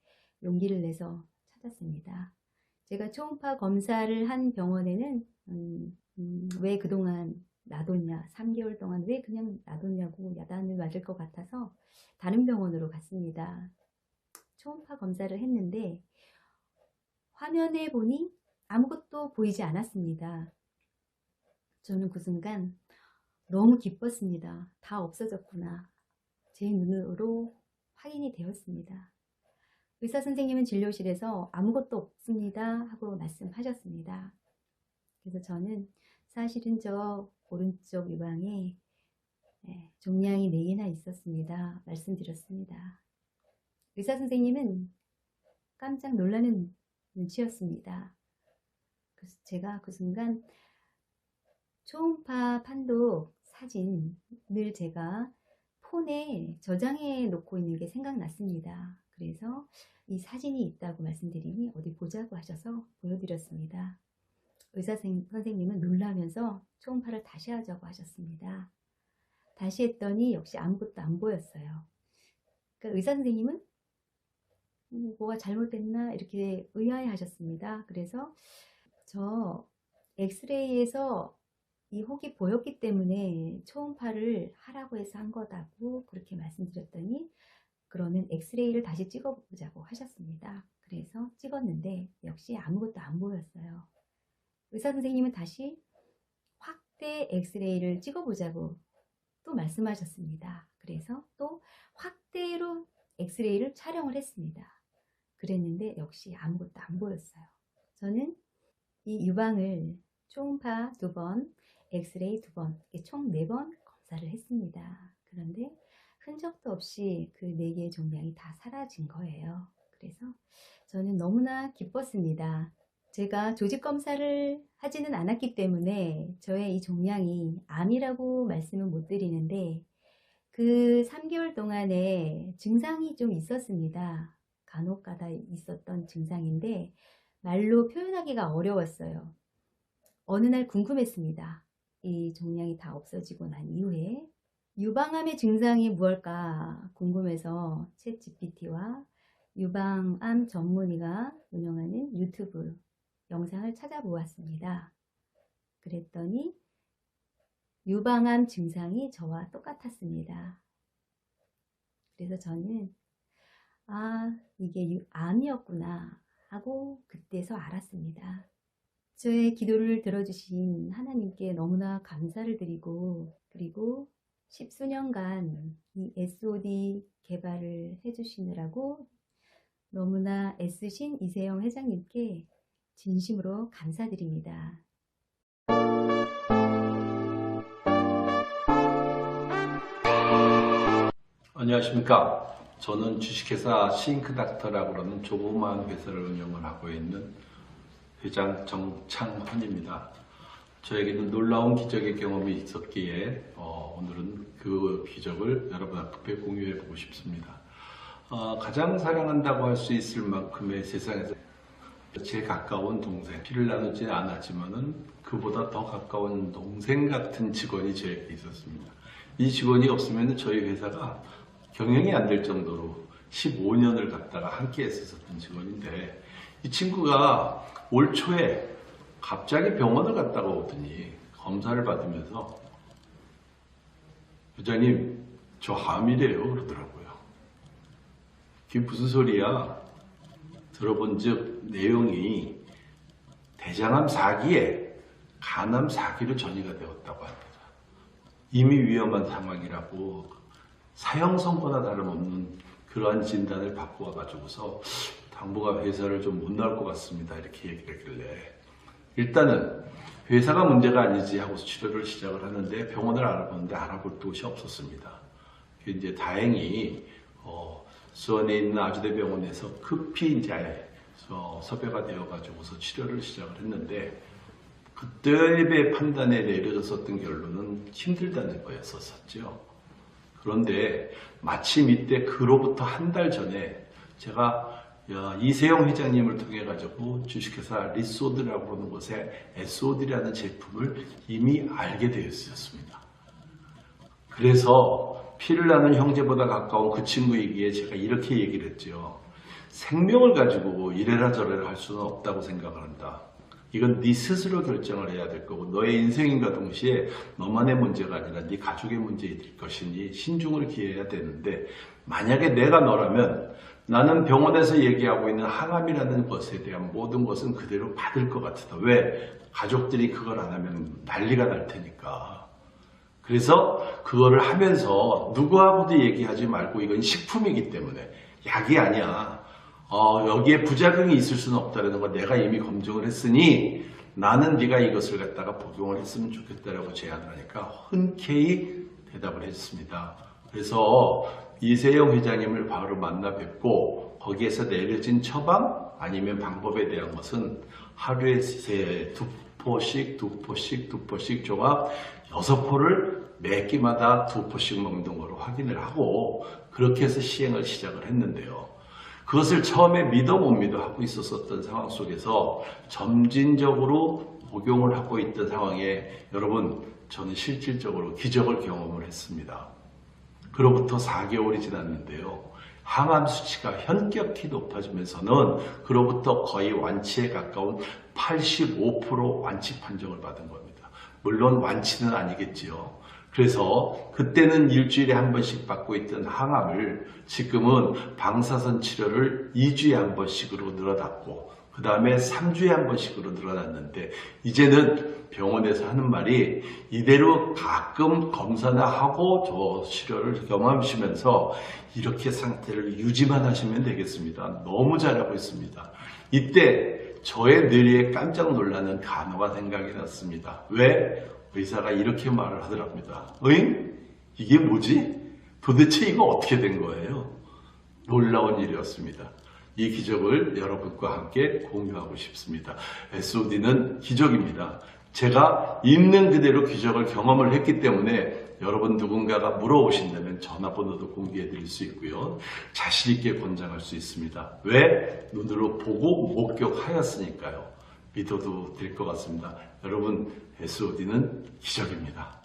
Speaker 17: 용기를 내서 찾았습니다. 제가 초음파 검사를 한 병원에는 왜 그동안 놔뒀냐, 3개월 동안 왜 그냥 놔뒀냐고 야단을 맞을 것 같아서 다른 병원으로 갔습니다. 초음파 검사를 했는데 화면에 보니 아무것도 보이지 않았습니다. 저는 그 순간 너무 기뻤습니다. 다 없어졌구나. 제 눈으로 확인이 되었습니다. 의사 선생님은 진료실에서 아무것도 없습니다 하고 말씀하셨습니다. 그래서 저는 사실은 저 오른쪽 유방에 종양이 4개나 있었습니다. 말씀드렸습니다. 의사 선생님은 깜짝 놀라는 눈치였습니다. 그래서 제가 그 순간 초음파 판독 사진을 제가 폰에 저장해 놓고 있는 게 생각났습니다. 그래서 이 사진이 있다고 말씀드리니 어디 보자고 하셔서 보여드렸습니다. 의사 선생님은 놀라면서 초음파를 다시 하자고 하셨습니다. 다시 했더니 역시 아무것도 안 보였어요. 그러니까 의사 선생님은 뭐가 잘못됐나 이렇게 의아해 하셨습니다. 그래서 저 엑스레이에서 이 혹이 보였기 때문에 초음파를 하라고 해서 한 거다고 그렇게 말씀드렸더니, 그러면 엑스레이를 다시 찍어보자고 하셨습니다. 그래서 찍었는데 역시 아무것도 안 보였어요. 의사 선생님은 다시 확대 엑스레이를 찍어보자고 또 말씀하셨습니다. 그래서 또 확대로 엑스레이를 촬영을 했습니다. 그랬는데 역시 아무것도 안 보였어요. 저는 이 유방을 초음파 2번, 엑스레이 2번, 총 4번 검사를 했습니다. 그런데 흔적도 없이 그 4개의 종양이 다 사라진 거예요. 그래서 저는 너무나 기뻤습니다. 제가 조직 검사를 하지는 않았기 때문에 저의 이 종양이 암이라고 말씀은 못 드리는데, 그 3개월 동안에 증상이 좀 있었습니다. 간혹가다 있었던 증상인데 말로 표현하기가 어려웠어요. 어느 날 궁금했습니다. 이 종양이 다 없어지고 난 이후에 유방암의 증상이 무엇일까 궁금해서 챗GPT와 유방암 전문의가 운영하는 유튜브 영상을 찾아보았습니다. 그랬더니 유방암 증상이 저와 똑같았습니다. 그래서 저는 이게 암이었구나 하고 그때서 알았습니다. 저의 기도를 들어주신 하나님께 너무나 감사를 드리고, 그리고 10수년간 이 SOD 개발을 해주시느라고 너무나 애쓰신 이세영 회장님께 진심으로 감사드립니다.
Speaker 14: 안녕하십니까. 저는 주식회사 싱크닥터라고 하는 조그마한 회사를 운영을 하고 있는 회장 정창헌입니다. 저에게는 놀라운 기적의 경험이 있었기에 오늘은 그 기적을 여러분 앞에 공유해 보고 싶습니다.
Speaker 18: 가장 사랑한다고 할 수 있을 만큼의 세상에서 제일 가까운 동생, 피를 나누지 않았지만은 그보다 더 가까운 동생 같은 직원이 저에게 있었습니다. 이 직원이 없으면 저희 회사가 경영이 안 될 정도로 15년을 갖다가 함께 했었던 직원인데, 이 친구가 올 초에 갑자기 병원을 갔다가 오더니 검사를 받으면서 부장님, 저 암이래요 그러더라고요. 그게 무슨 소리야? 들어본 즉 내용이 대장암 4기에 간암 4기로 전이가 되었다고 합니다. 이미 위험한 상황이라고 사형 선고나 다름없는 그러한 진단을 받고 와가지고서 당분간 회사를 좀 못 나올 것 같습니다. 이렇게 얘기를 했길래 일단은 회사가 문제가 아니지 하고서 치료를 시작을 하는데 병원을 알아보는데 알아볼 곳이 없었습니다. 이제 다행히 수원에 있는 아주대병원에서 급히 이제 섭외가 되어가지고서 치료를 시작을 했는데, 그때의 판단에 내려졌었던 결론은 힘들다는 거였었죠. 그런데 마침 이때 그로부터 한 달 전에 제가 이세영 회장님을 통해 가지고 주식회사 리소드라고 하는 곳에 SOD라는 제품을 이미 알게 되었습니다. 그래서 피를 나는 형제보다 가까운 그 친구이기에 제가 이렇게 얘기를 했죠. 생명을 가지고 이래라 저래라 할 수는 없다고 생각을 한다. 이건 네 스스로 결정을 해야 될 거고, 너의 인생인과 동시에 너만의 문제가 아니라 네 가족의 문제일 것이니 신중을 기해야 되는데, 만약에 내가 너라면 나는 병원에서 얘기하고 있는 항암이라는 것에 대한 모든 것은 그대로 받을 것 같다. 왜? 가족들이 그걸 안 하면 난리가 날 테니까. 그래서 그거를 하면서 누구하고도 얘기하지 말고, 이건 식품이기 때문에 약이 아니야. 여기에 부작용이 있을 수는 없다는 걸 내가 이미 검증을 했으니 나는 네가 이것을 갖다가 복용을 했으면 좋겠다라고 제안을 하니까 흔쾌히 대답을 했습니다. 그래서 이세영 회장님을 바로 만나 뵙고 거기에서 내려진 처방 아니면 방법에 대한 것은 하루에 두 포씩 조각 6포를 매 끼마다 2포씩 먹는 거로 확인을 하고, 그렇게 해서 시행을 시작을 했는데요. 그것을 처음에 믿어 못 믿어 하고 있었던 상황 속에서 점진적으로 복용을 하고 있던 상황에 여러분, 저는 실질적으로 기적을 경험을 했습니다. 그로부터 4개월이 지났는데요. 항암 수치가 현격히 높아지면서는 그로부터 거의 완치에 가까운 85% 완치 판정을 받은 겁니다. 물론 완치는 아니겠지요. 그래서 그때는 일주일에 한 번씩 받고 있던 항암을 지금은 방사선 치료를 2주에 한 번씩으로 늘어났고, 그 다음에 3주에 한 번씩으로 늘어났는데, 이제는 병원에서 하는 말이 이대로 가끔 검사나 하고 저 치료를 경험하시면서 이렇게 상태를 유지만 하시면 되겠습니다. 너무 잘하고 있습니다. 이때 저의 뇌리에 깜짝 놀라는 단어가 생각이 났습니다. 왜? 의사가 이렇게 말을 하더랍니다. 어잉? 이게 뭐지? 도대체 이거 어떻게 된 거예요? 놀라운 일이었습니다. 이 기적을 여러분과 함께 공유하고 싶습니다. SOD는 기적입니다. 제가 있는 그대로 기적을 경험을 했기 때문에 여러분 누군가가 물어보신다면 전화번호도 공개해 드릴 수 있고요. 자신 있게 권장할 수 있습니다. 왜? 눈으로 보고 목격하였으니까요. 믿어도 될 것 같습니다. 여러분, SOD는 기적입니다.